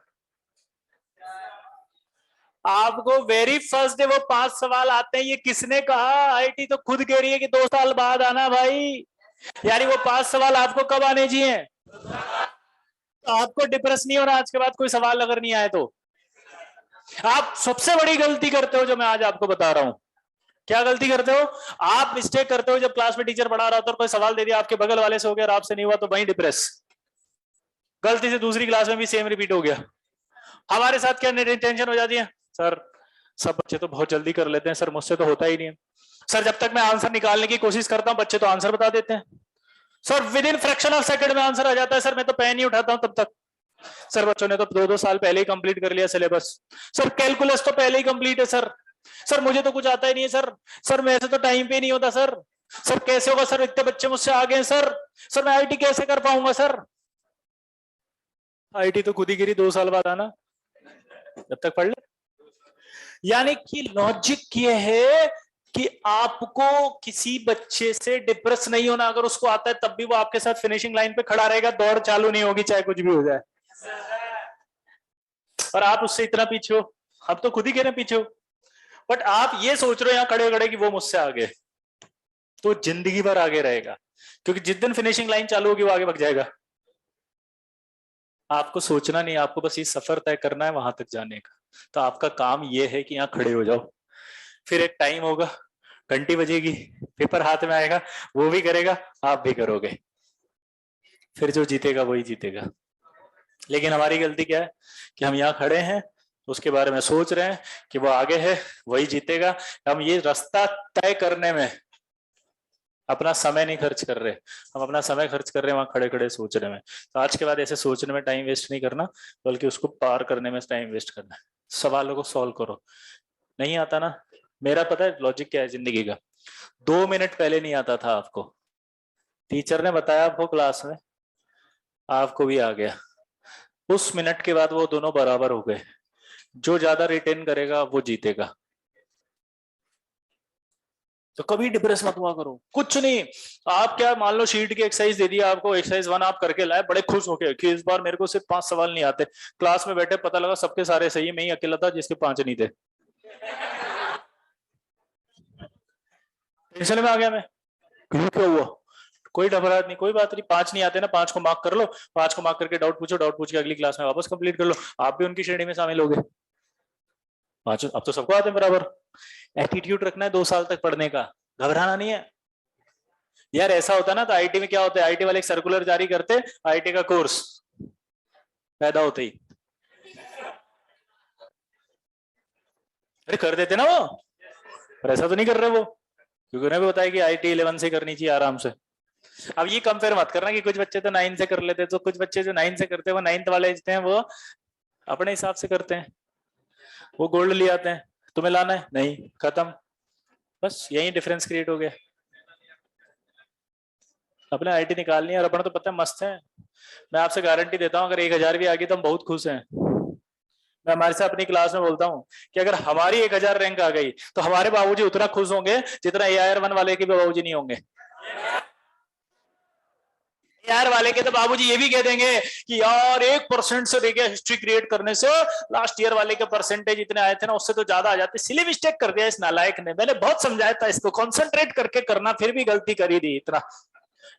आपको वेरी फर्स्ट डे वो 5 सवाल आते हैं, ये किसने कहा? आईआईटी तो खुद कह रही है कि 2 साल बाद आना भाई। यानी वो 5 सवाल आपको कब आने चाहिए? तो आपको डिप्रेस नहीं होना आज के बाद कोई सवाल अगर नहीं आए तो। आप सबसे बड़ी गलती करते हो जो मैं आज आपको बता रहा हूं। क्या गलती करते हो? आप मिस्टेक करते हो, जब क्लास में टीचर पढ़ा रहा था और कोई सवाल दे दिया आपके बगल वाले से हो गया और आपसे नहीं हुआ तो वहीं डिप्रेस। गलती से दूसरी क्लास में भी सेम रिपीट हो गया। हमारे साथ क्या टेंशन हो जाती है, सर सब बच्चे तो बहुत जल्दी कर लेते हैं सर, मुझसे तो होता ही नहीं है। सर जब तक मैं आंसर निकालने की कोशिश करता हूं बच्चे तो आंसर बता देते हैं। Sir with in fraction of second में आंसर आ जाता है, सर मैं तो पेन ही उठाता हूं तब तक। सर बच्चों ने तो 2-2 साल पहले ही कंप्लीट कर लिया सिलेबस। सर कैलकुलस तो पहले ही कंप्लीट है सर। सर मुझे तो कुछ आता ही नहीं है सर। सर मेरे से तो टाइम पे नहीं होता सर। सर कैसे होगा सर, इतने बच्चे मुझसे आगे हैं सर। सर मैं आईटी कैसे कर पाऊंगा सर? आईटी तो खुद ही गिरी 2 साल बाद आना, जब तक पढ़ ले। यानी कि लॉजिक ये है कि आपको किसी बच्चे से डिप्रेस नहीं होना, अगर उसको आता है तब भी वो आपके साथ फिनिशिंग लाइन पे खड़ा रहेगा, दौड़ चालू नहीं होगी चाहे कुछ भी हो जाए। और आप उससे इतना पीछे हो, अब तो खुद ही कह रहे पीछे हो, बट आप ये सोच रहे हो यहाँ खड़े खड़े कि वो मुझसे आगे, तो जिंदगी भर आगे रहेगा, क्योंकि जिस दिन फिनिशिंग लाइन चालू होगी वो आगे भाग जाएगा। आपको सोचना नहीं, आपको बस ये सफर तय करना है वहां तक जाने का। तो आपका काम ये है कि यहाँ खड़े हो जाओ, फिर एक टाइम होगा, घंटी बजेगी, पेपर हाथ में आएगा, वो भी करेगा, आप भी करोगे। फिर जो जीतेगा वही जीतेगा। लेकिन हमारी गलती क्या है कि हम यहाँ खड़े हैं, उसके बारे में सोच रहे हैं कि वो आगे है वही जीतेगा। हम ये रास्ता तय करने में अपना समय नहीं खर्च कर रहे, हम अपना समय खर्च कर रहे हैं वहां खड़े खड़े सोचने में। तो आज के बाद ऐसे सोचने में टाइम वेस्ट नहीं करना, बल्कि उसको पार करने में टाइम वेस्ट करना है। सवालों को सॉल्व करो। नहीं आता ना, मेरा पता है लॉजिक क्या है जिंदगी का। 2 मिनट पहले नहीं आता था आपको, टीचर ने बताया आपको क्लास में, आपको भी आ गया। उस मिनट के बाद वो दोनों बराबर हो गए। जो ज्यादा रिटेन करेगा वो जीतेगा। तो कभी डिप्रेस मत हुआ करो, कुछ नहीं। आप क्या मान लो शीट की एक्सरसाइज दे दी आपको, एक्सरसाइज 1 आप करके लाए, बड़े खुश होके कि इस बार मेरे को सिर्फ 5 सवाल नहीं आते। क्लास में बैठे पता लगा सबके सारे सही है, मैं ही अकेला था जिसके 5 नहीं थे। टेंशन में आ गया मैं, क्यों क्या हुआ? कोई घबराहट नहीं, कोई बात नहीं, 5 नहीं आते ना, 5 को मार्क कर लो, 5 को मार्क करके डाउट पूछो, डाउट पूछ के अगली क्लास में वापस कंप्लीट कर लो, आप भी उनकी श्रेणी में शामिल हो गए। 5 अब तो सबको आते हैं बराबर। एटीट्यूड रखना है 2 साल तक पढ़ने का, घबराना नहीं है यार। ऐसा होता ना तो आईटी में क्या होता है, आईटी वाले एक सर्कुलर जारी करते, आईटी का कोर्स पैदा होते ही अरे कर देते ना वो, पर ऐसा तो नहीं कर रहे वो, क्योंकि उन्हें भी बताया कि आईटी 11 से करनी चाहिए आराम से। अब ये कंपेयर मत करना कि कुछ बच्चे तो 9 से कर लेते, तो कुछ बच्चे जो 9 से करते हैं वो 9th वाले जितने हैं वो अपने हिसाब से करते हैं, वो गोल्ड ले आते हैं। तुम्हें लाना है नहीं, खत्म, बस यही डिफरेंस क्रिएट हो गया। अपने आईटी निकालनी है और अपना तो पता है मस्त है। मैं आपसे गारंटी देता हूँ अगर 1000 भी आ गई तो हम बहुत खुश हैं। मैं हमारे से अपनी क्लास में बोलता हूँ कि अगर हमारी 1000 रैंक आ गई तो हमारे बाबूजी उतना खुश होंगे जितना AIR 1 वाले के भी बाबूजी नहीं होंगे। यार वाले के तो बाबूजी ये भी कह देंगे कि यार 1% से देखिए हिस्ट्री क्रिएट करने से लास्ट ईयर वाले के परसेंटेज इतने आए थे ना, उससे तो ज्यादा आ जाते। सिली मिस्टेक कर दिया इस नालायक ने, मैंने बहुत समझाया था इसको कंसंट्रेट करके करना, फिर भी गलती करी दी इतना।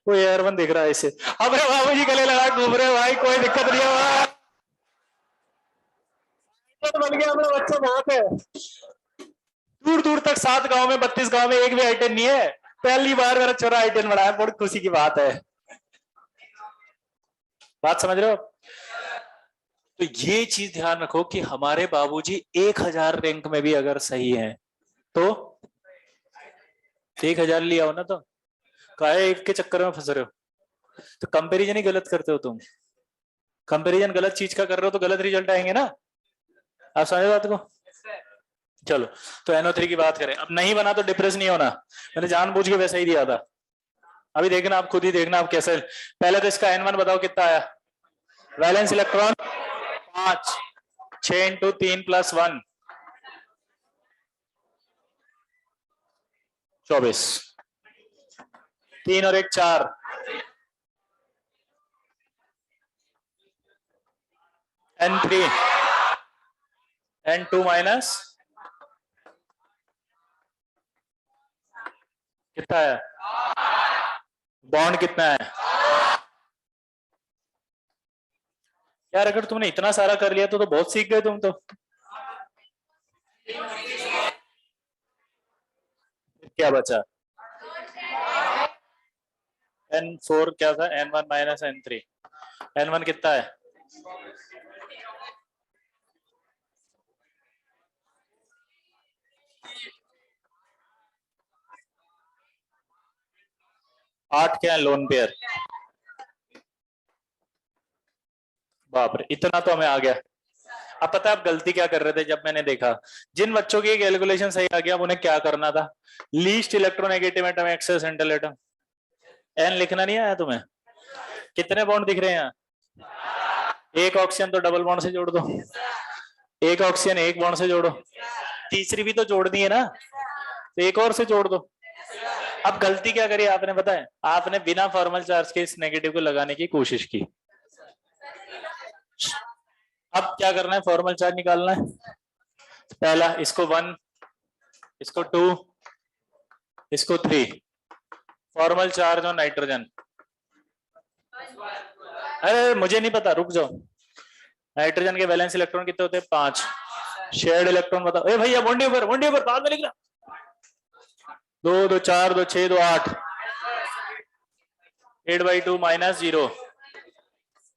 वो AIR 1 देख रहा है इसे, अब बाबूजी गले लगा घूम रहे भाई, कोई दिक्कत नहीं है, बन गया अपना बच्चा बहुत है। दूर दूर तक 7 गांव में 32 गांव में एक भी I10 नहीं है, पहली बार मेरा छोरा I10 बढ़ा है, बहुत खुशी की बात है। बात समझ रहे हो? तो ये चीज ध्यान रखो कि हमारे बाबूजी 1000 रैंक में भी अगर सही है तो 1000 लिया हो ना, तो काहे एक के चक्कर में फंस रहे हो? तो कंपैरिजन ही गलत करते हो तुम। कंपैरिजन गलत चीज का कर रहे हो तो गलत रिजल्ट आएंगे ना। आप समझ बात को? चलो तो NO3 की बात करें। अब नहीं बना तो डिप्रेस नहीं होना, मैंने जानबूझ के वैसा ही दिया था। अभी देखना, आप खुद ही देखना आप कैसे। पहले तो इसका N1 बताओ कितना आया। वैलेंस इलेक्ट्रॉन 5, 6 इंटू 3 + 1 24, 3 और 1 4, N3 N2 माइनस कितना है, बॉन्ड कितना है यार। अगर तुमने इतना सारा कर लिया तो बहुत सीख गए तुम तो। क्या बचा? N4 क्या था, N1 माइनस N3। N1 कितना है? आठ क्या है लोन पेयर। बाप रे, इतना तो हमें आ गया। अब पता है आप गलती क्या कर रहे थे? जब मैंने देखा जिन बच्चों की कैलकुलेशन सही आ गया, उन्हें क्या करना था, least electronegative atom excess central atom, N लिखना नहीं आया तुम्हें? कितने बॉन्ड दिख रहे हैं यहाँ? एक ऑक्सीजन तो डबल बॉन्ड से जोड़ दो, एक ऑक्सीजन एक बॉन्ड से जोड़ो, तीसरी भी तो जोड़नी है ना, तो एक और से जोड़ दो। अब गलती क्या करी आपने पता है? आपने बिना फॉर्मल चार्ज के इस नेगेटिव को लगाने की कोशिश की। अब क्या करना है, फॉर्मल चार्ज निकालना है। पहला इसको 1, इसको 2, इसको 3, फॉर्मल चार्ज और नाइट्रोजन। अरे मुझे नहीं पता, रुक जाओ। नाइट्रोजन के वैलेंस इलेक्ट्रॉन कितने होते हैं? 5। शेयर्ड इलेक्ट्रॉन बताओ। ए भैया बॉन्डी ऊपर बाद में लिखना। 2 2 4 2 6 2 8, 8/2 - 0,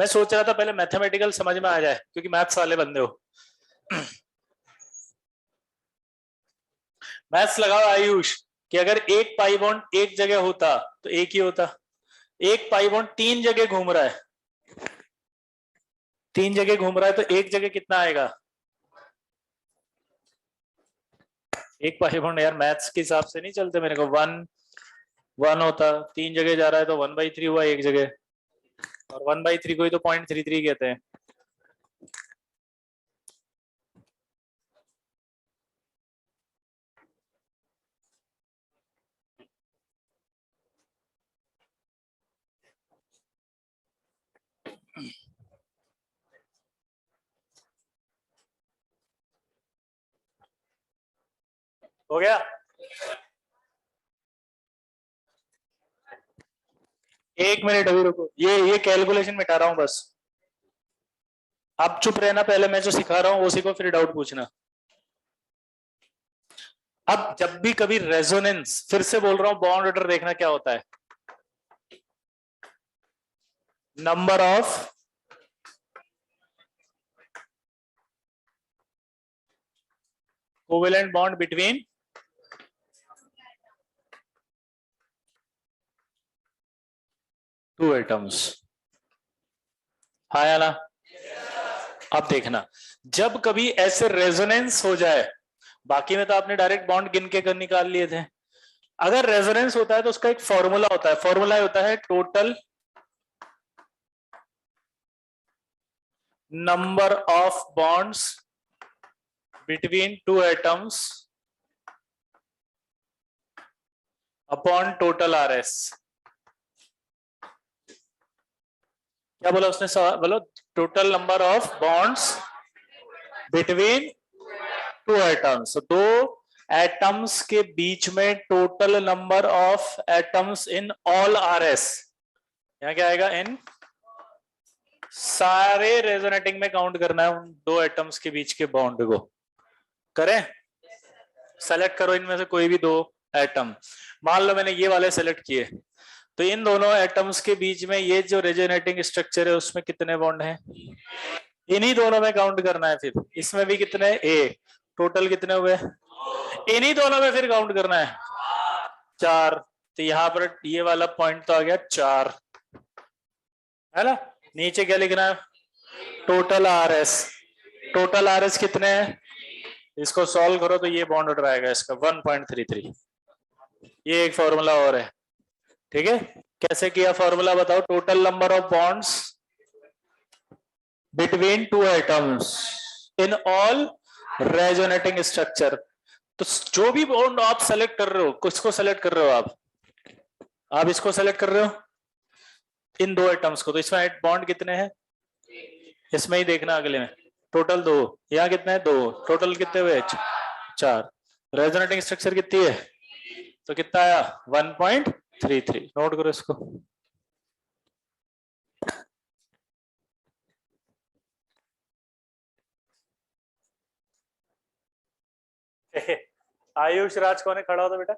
मैं सोच रहा था पहले मैथमेटिकल समझ में आ जाए क्योंकि मैथ्स वाले बंदे हो। मैथ्स लगाओ आयुष कि अगर एक पाई बॉन्ड एक जगह होता तो एक ही होता, एक पाई बॉन्ड तीन जगह घूम रहा है, तीन जगह घूम रहा है तो एक जगह कितना आएगा? एक पाई बॉन्ड यार मैथ्स के हिसाब से नहीं चलते मेरे को, वन वन होता, तीन जगह जा रहा है तो 1/3 हुआ एक जगह, और 1/3 को ही तो 0.33 कहते हैं। हो गया? एक मिनट अभी रुको, ये कैलकुलेशन मिटा रहा हूं बस। आप चुप रहना, पहले मैं जो सिखा रहा हूं उसी को फिर डाउट पूछना। अब जब भी कभी रेजोनेंस, फिर से बोल रहा हूं, बॉन्ड ऑर्डर देखना क्या होता है, number of covalent bond between two atoms. हाँ या ना? अब देखना, जब कभी ऐसे रेजोनेंस हो जाए, बाकी में तो आपने डायरेक्ट बॉन्ड गिन के कर निकाल लिए थे, अगर रेजोनेंस होता है तो उसका एक फॉर्मूला होता है, फॉर्मूला होता है total number of bonds between two atoms upon total RS. क्या बोला उसने? बोलो total number of bonds between two atoms, दो एटम्स के बीच में total number of atoms in all RS. यहाँ क्या आएगा? इन सारे रेजोनेटिंग में काउंट करना है उन दो एटम्स के बीच के बॉन्ड को। करें? सेलेक्ट करो इनमें से कोई भी दो एटम, मान लो मैंने ये वाले सेलेक्ट किए, तो इन दोनों एटम्स के बीच में ये जो रेजोनेटिंग स्ट्रक्चर है उसमें कितने बॉन्ड हैं? इन्हीं दोनों में काउंट करना है, फिर इसमें भी कितने? ए, टोटल कितने हुए? इन्हीं दोनों में फिर काउंट करना है, चार। तो यहाँ पर ये वाला पॉइंट तो आ गया चार, है ना? नीचे क्या लिखना है? Total RS. टोटल आरएस कितने हैं? इसको सॉल्व करो तो ये बॉन्ड ऑर्डर आएगा इसका 1.33। ये एक फॉर्मूला और है, ठीक है? कैसे किया फॉर्मूला बताओ? Total number of bonds between two atoms in all resonating structure. तो जो भी बॉन्ड आप सेलेक्ट कर रहे हो, किसको सेलेक्ट कर रहे हो आप इसको सेलेक्ट कर रहे हो, इन दो एटम्स को, तो इसमें बॉन्ड कितने हैं? इसमें ही देखना अगले में, टोटल दो, यहाँ कितने हैं? दो, टोटल कितने हुए? चार। रेजोनेटिंग स्ट्रक्चर कितनी है? तो कितना आया? 1.33। नोट करो इसको। आयुष राज कौन है? खड़ा होता बेटा।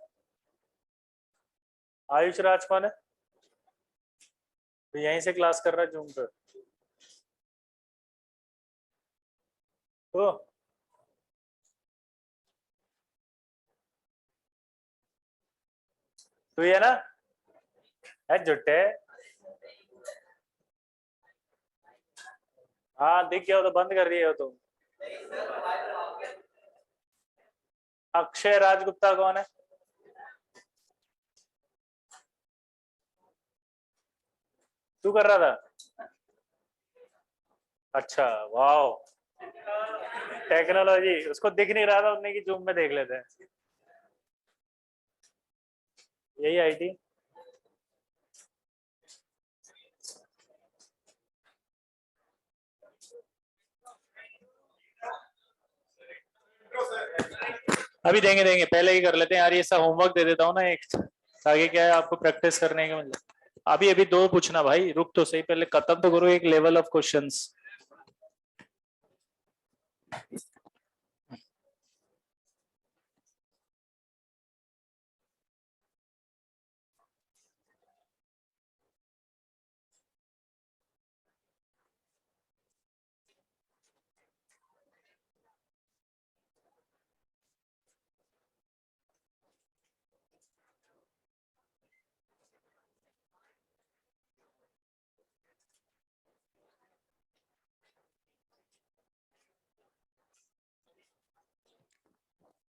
आयुष राज कौन है? तो यहीं से क्लास कर रहा है जूम पर। तो तू ये ना है जुट्टे। हाँ दिख गया हो तो बंद कर रही हो तुम। अक्षय राजगुप्ता कौन है? तू कर रहा था? अच्छा, वाओ, टेक्नोलॉजी। उसको दिख नहीं रहा था उन्हें कि जूम में देख लेते हैं। यही आईटी। अभी देंगे देंगे, पहले ही कर लेते हैं यार, ये सब होमवर्क दे देता हूँ ना एक, आगे क्या है आपको प्रैक्टिस करने के मतलब। अभी अभी दो पूछना भाई, रुक तो सही, पहले खत्म तो करो एक लेवल ऑफ क्वेश्चंस।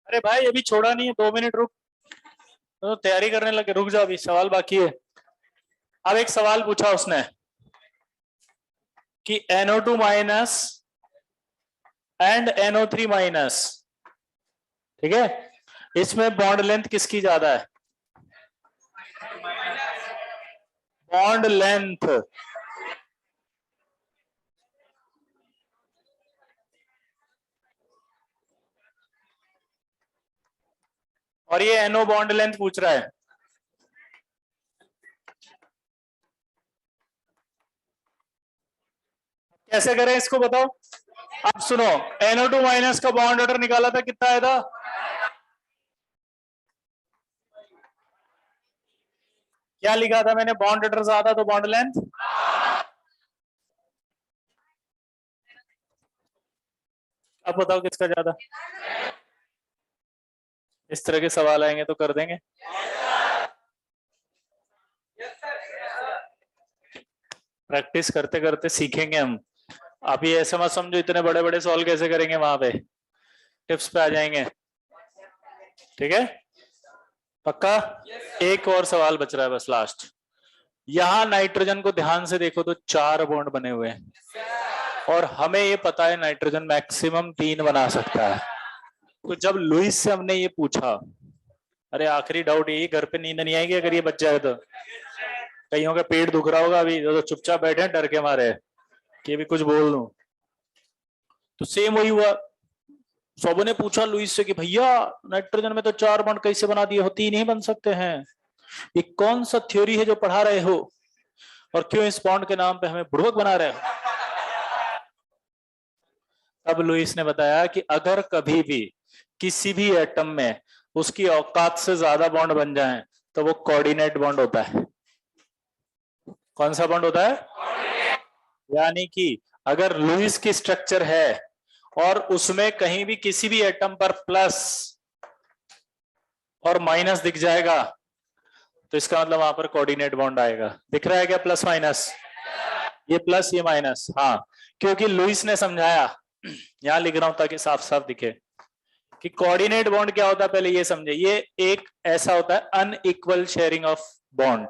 अरे भाई अभी छोड़ा नहीं है, 2 मिनट रुक, तो तैयारी करने लगे, रुक जाओ, अभी सवाल बाकी है। अब एक सवाल पूछा उसने कि NO2 minus and NO3 minus, ठीक है, इसमें बॉन्ड लेंथ किसकी ज्यादा है? बॉन्ड लेंथ और ये NO बॉन्ड लेंथ पूछ रहा है। कैसे करें इसको बताओ। अब सुनो, NO2 माइनस का बॉन्ड ऑर्डर निकाला था, कितना आया था? क्या लिखा था मैंने? बॉन्ड ऑर्डर ज्यादा तो बॉन्ड लेंथ। अब बताओ किसका ज्यादा। इस तरह के सवाल आएंगे तो कर देंगे। प्रैक्टिस करते करते सीखेंगे हम। अभी ऐसे मत समझो इतने बड़े बड़े सवाल कैसे करेंगे, वहां पे टिप्स पे आ जाएंगे। ठीक है, पक्का। एक और सवाल बच रहा है बस, लास्ट। यहां नाइट्रोजन को ध्यान से देखो तो 4 बॉन्ड बने हुए हैं और हमें ये पता है नाइट्रोजन मैक्सिमम 3 बना सकता है। तो जब लुइस से हमने ये पूछा, अरे आखिरी डाउट यही, घर पे नींद नहीं आएगी अगर ये बच जाए तो? कईयों का पेट दुख रहा होगा अभी, तो चुपचाप बैठे हैं डर के मारे कि भी कुछ बोल दूं। तो सेम वही हुआ, सबों ने पूछा लुइस से कि भैया नाइट्रोजन में तो 4 बॉन्ड कैसे बना दिए हो, 3 ही बन सकते हैं, ये कौन सा थ्योरी है जो पढ़ा रहे हो, और क्यों इस बॉन्ड के नाम पे हमें बुड़बक बना रहे हो? तब लुइस ने बताया कि अगर कभी भी किसी भी एटम में उसकी औकात से ज्यादा बॉन्ड बन जाएं तो वो कोऑर्डिनेट बॉन्ड होता है। कौन सा बॉन्ड होता है? यानी कि अगर लुइस की स्ट्रक्चर है और उसमें कहीं भी किसी भी एटम पर प्लस और माइनस दिख जाएगा तो इसका मतलब वहां पर कोऑर्डिनेट बॉन्ड आएगा। दिख रहा है क्या प्लस माइनस? ये प्लस ये माइनस, हाँ, क्योंकि लुइस ने समझाया। यहां लिख रहा हूं ताकि साफ साफ दिखे कि कोऑर्डिनेट बॉन्ड क्या होता है, पहले ये समझे। ये एक ऐसा होता है अनइक्वल शेयरिंग ऑफ बॉन्ड,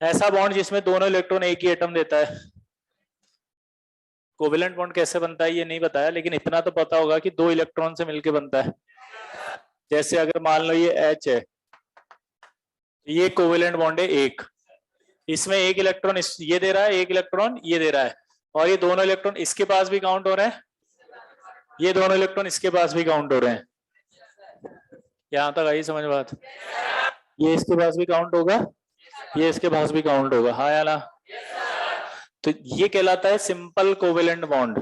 ऐसा बॉन्ड जिसमें दोनों इलेक्ट्रॉन एक ही एटम देता है। कोवेलेंट बॉन्ड कैसे बनता है ये नहीं बताया, लेकिन इतना तो पता होगा कि 2 इलेक्ट्रॉन से मिलकर बनता है। जैसे अगर मान लो ये H है, ये कोवेलेंट बॉन्ड है एक, इसमें एक इलेक्ट्रॉन ये दे रहा है, एक इलेक्ट्रॉन ये दे रहा है, और ये दोनों इलेक्ट्रॉन इसके पास भी काउंट हो रहे हैं, ये दोनों इलेक्ट्रॉन इसके पास भी काउंट हो रहे हैं। यहां तक आई समझ बात? ये इसके पास भी काउंट होगा, ये इसके पास भी काउंट होगा, हाँ या ना? तो ये कहलाता है सिंपल कोवेलेंट बॉन्ड।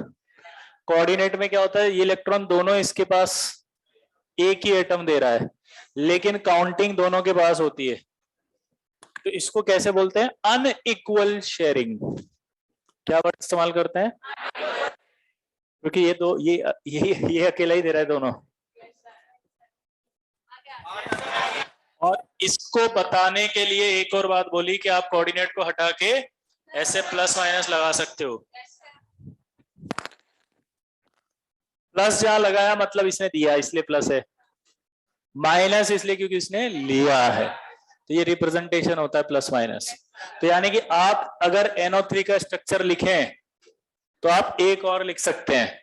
कोऑर्डिनेट में क्या होता है, ये इलेक्ट्रॉन दोनों इसके पास एक ही एटम दे रहा है लेकिन काउंटिंग दोनों के पास होती है, तो इसको कैसे बोलते हैं? Unequal sharing. क्या वर्ड इस्तेमाल करते हैं? क्योंकि ये दो ये अकेला ही दे रहा है दोनों। और इसको बताने के लिए एक और बात बोली कि आप कोऑर्डिनेट को हटा के ऐसे प्लस माइनस लगा सकते हो। प्लस जहां लगाया मतलब इसने दिया इसलिए प्लस है, माइनस इसलिए क्योंकि इसने लिया है, तो ये रिप्रेजेंटेशन होता है प्लस माइनस। तो यानी कि आप अगर NO3 का स्ट्रक्चर लिखें तो आप एक और लिख सकते हैं,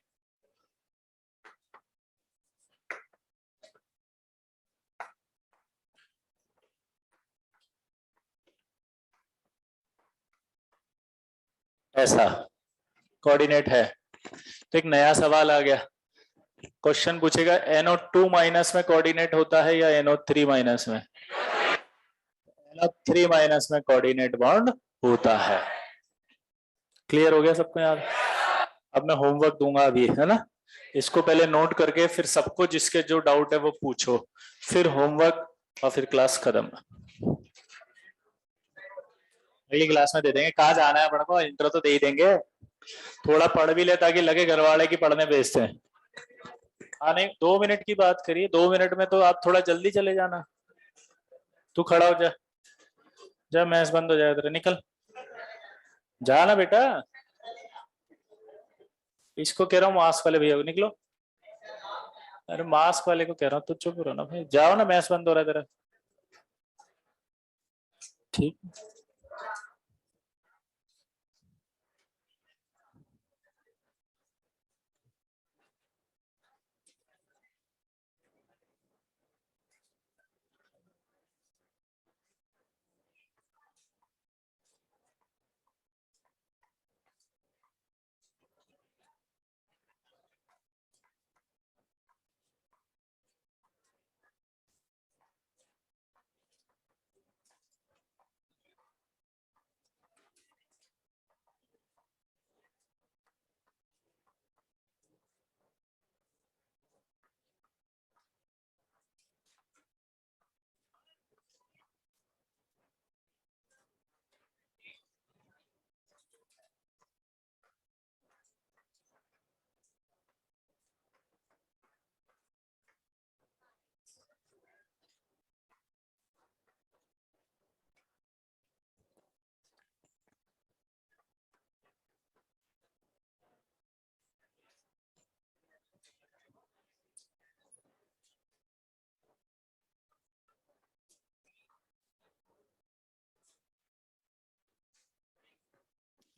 ऐसा कोऑर्डिनेट है। तो एक नया सवाल आ गया, क्वेश्चन पूछेगा NO2 माइनस में कोऑर्डिनेट होता है या NO3 माइनस में? NO3 माइनस में कोऑर्डिनेट बॉन्ड होता है। क्लियर हो गया सबको यार? अब मैं होमवर्क दूंगा अभी, है ना? इसको पहले नोट करके फिर सबको जिसके जो डाउट है वो पूछो, फिर होमवर्क और फिर क्लास खत्म। अगली क्लास में दे देंगे, कहाँ जाना है अपने को, इंट्रो तो दे ही देंगे, थोड़ा पढ़ भी ले ताकि लगे घर वाले की पढ़ने भेजते हैं। हाँ नहीं, 2 मिनट की बात करिए, 2 मिनट में तो आप थोड़ा जल्दी चले जाना। तू खड़ा हो जा, जब मैच बंद हो जाए तेरे, निकल जाना बेटा। इसको कह रहा हूँ मास्क वाले भैया को, निकलो। अरे मास्क वाले को कह रहा हूँ, तू चुप रहो ना भाई, जाओ ना, मैच बंद हो रहा है तेरा। ठीक।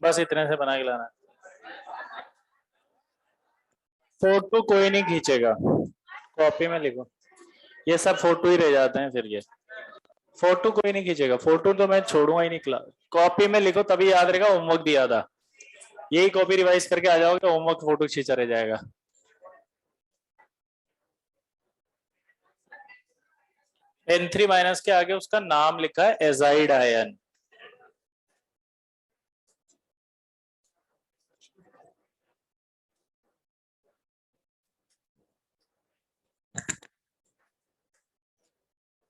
बस इतने से बना के लाना। फोटो कोई नहीं खींचेगा, कॉपी में लिखो। ये सब फोटो ही रह जाते हैं फिर। ये फोटो कोई नहीं खींचेगा, फोटो तो मैं छोड़ूंगा ही नहीं क्लास। कॉपी में लिखो तभी याद रहेगा, होमवर्क दिया था, यही कॉपी रिवाइज करके आ जाओगे, होमवर्क फोटो खींचा रह जाएगा। N3 माइनस के आगे उसका नाम लिखा है एजाइड आयन।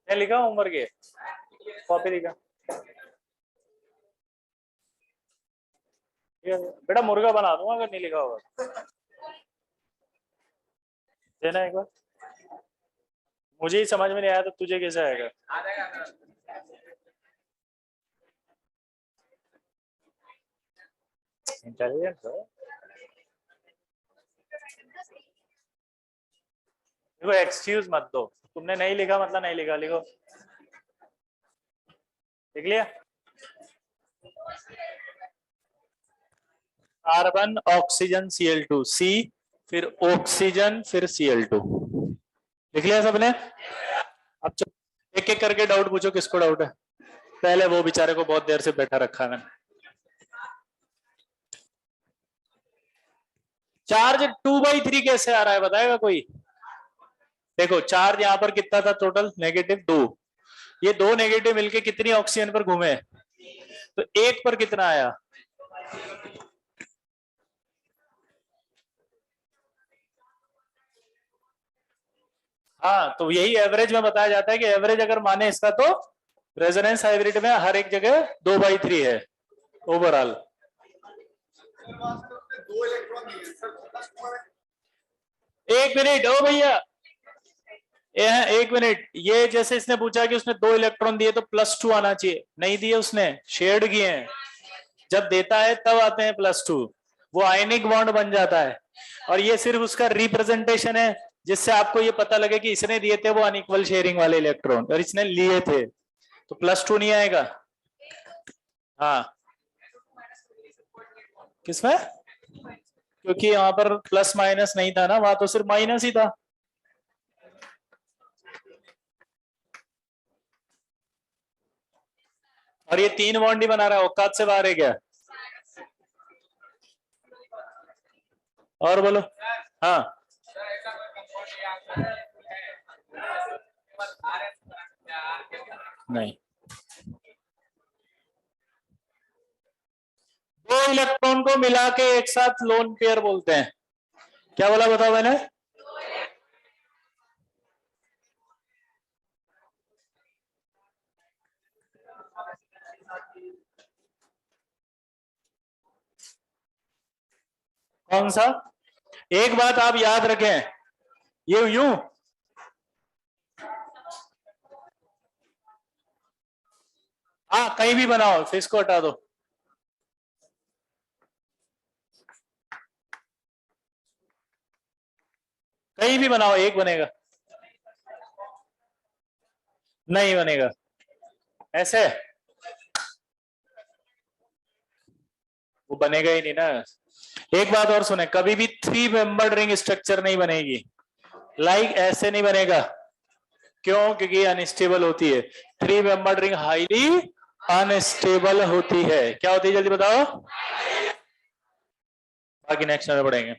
क्या लिखा होमवर्क के, कॉपी लिखा। बेटा मुर्गा बना दूंगा अगर नहीं लिखा होगा। देना एक बार, मुझे ही समझ में नहीं आया तो तुझे कैसे आएगा। इंटेलिजेंट हो। देखो एक्सक्यूज मत दो, तुमने नहीं लिखा मतलब नहीं लिखा, लिखो। लिख लिया। कार्बन ऑक्सीजन Cl2 C, फिर ऑक्सीजन, फिर Cl2। लिख लिया सबने। अब एक एक करके डाउट पूछो, किसको डाउट है। पहले वो बेचारे को बहुत देर से बैठा रखा है मैंने। चार्ज 2/3 कैसे आ रहा है बताएगा कोई। देखो चार्ज यहां पर कितना था टोटल, -2। ये दो नेगेटिव मिलके कितनी ऑक्सीजन पर घूमे, तो एक पर कितना आया। हाँ तो यही एवरेज में बताया जाता है कि एवरेज अगर माने इसका तो रेजोनेंस हाइब्रिड में हर एक जगह 2/3 है ओवरऑल। एक मिनट ओ भैया, एक मिनट, ये जैसे इसने पूछा कि उसने 2 इलेक्ट्रॉन दिए तो +2 आना चाहिए, नहीं दिए उसने, शेड किए हैं। जब देता है तब आते हैं +2, वो आयनिक बॉन्ड बन जाता है। और ये सिर्फ उसका रिप्रेजेंटेशन है, जिससे आपको ये पता लगे कि इसने दिए थे वो अनइक्वल शेयरिंग वाले इलेक्ट्रॉन और इसने लिए थे, तो +2 नहीं आएगा। हाँ किसमें, क्योंकि यहाँ पर प्लस माइनस नहीं था ना, वहां तो सिर्फ माइनस ही था। और ये 3 बॉन्ड ही बना रहा है, औकात से बाहर है क्या। और बोलो। हाँ नहीं, 2 इलेक्ट्रॉन को मिला के एक साथ लोन पेयर बोलते हैं। क्या बोला बताओ मैंने। कौन सा। एक बात आप याद रखें, ये यूं, हाँ कहीं भी बनाओ, फिर इसको हटा दो। कहीं भी बनाओ एक बनेगा, नहीं बनेगा। ऐसे वो बनेगा ही नहीं ना। एक बात और सुने, कभी भी 3 मेंबर्ड रिंग स्ट्रक्चर नहीं बनेगी, लाइक ऐसे नहीं बनेगा। क्यों? क्योंकि अनस्टेबल होती है। 3 मेंबर्ड रिंग हाईली अनस्टेबल होती है। क्या होती है जल्दी बताओ, बाकी नेक्स्ट में पढ़ेंगे।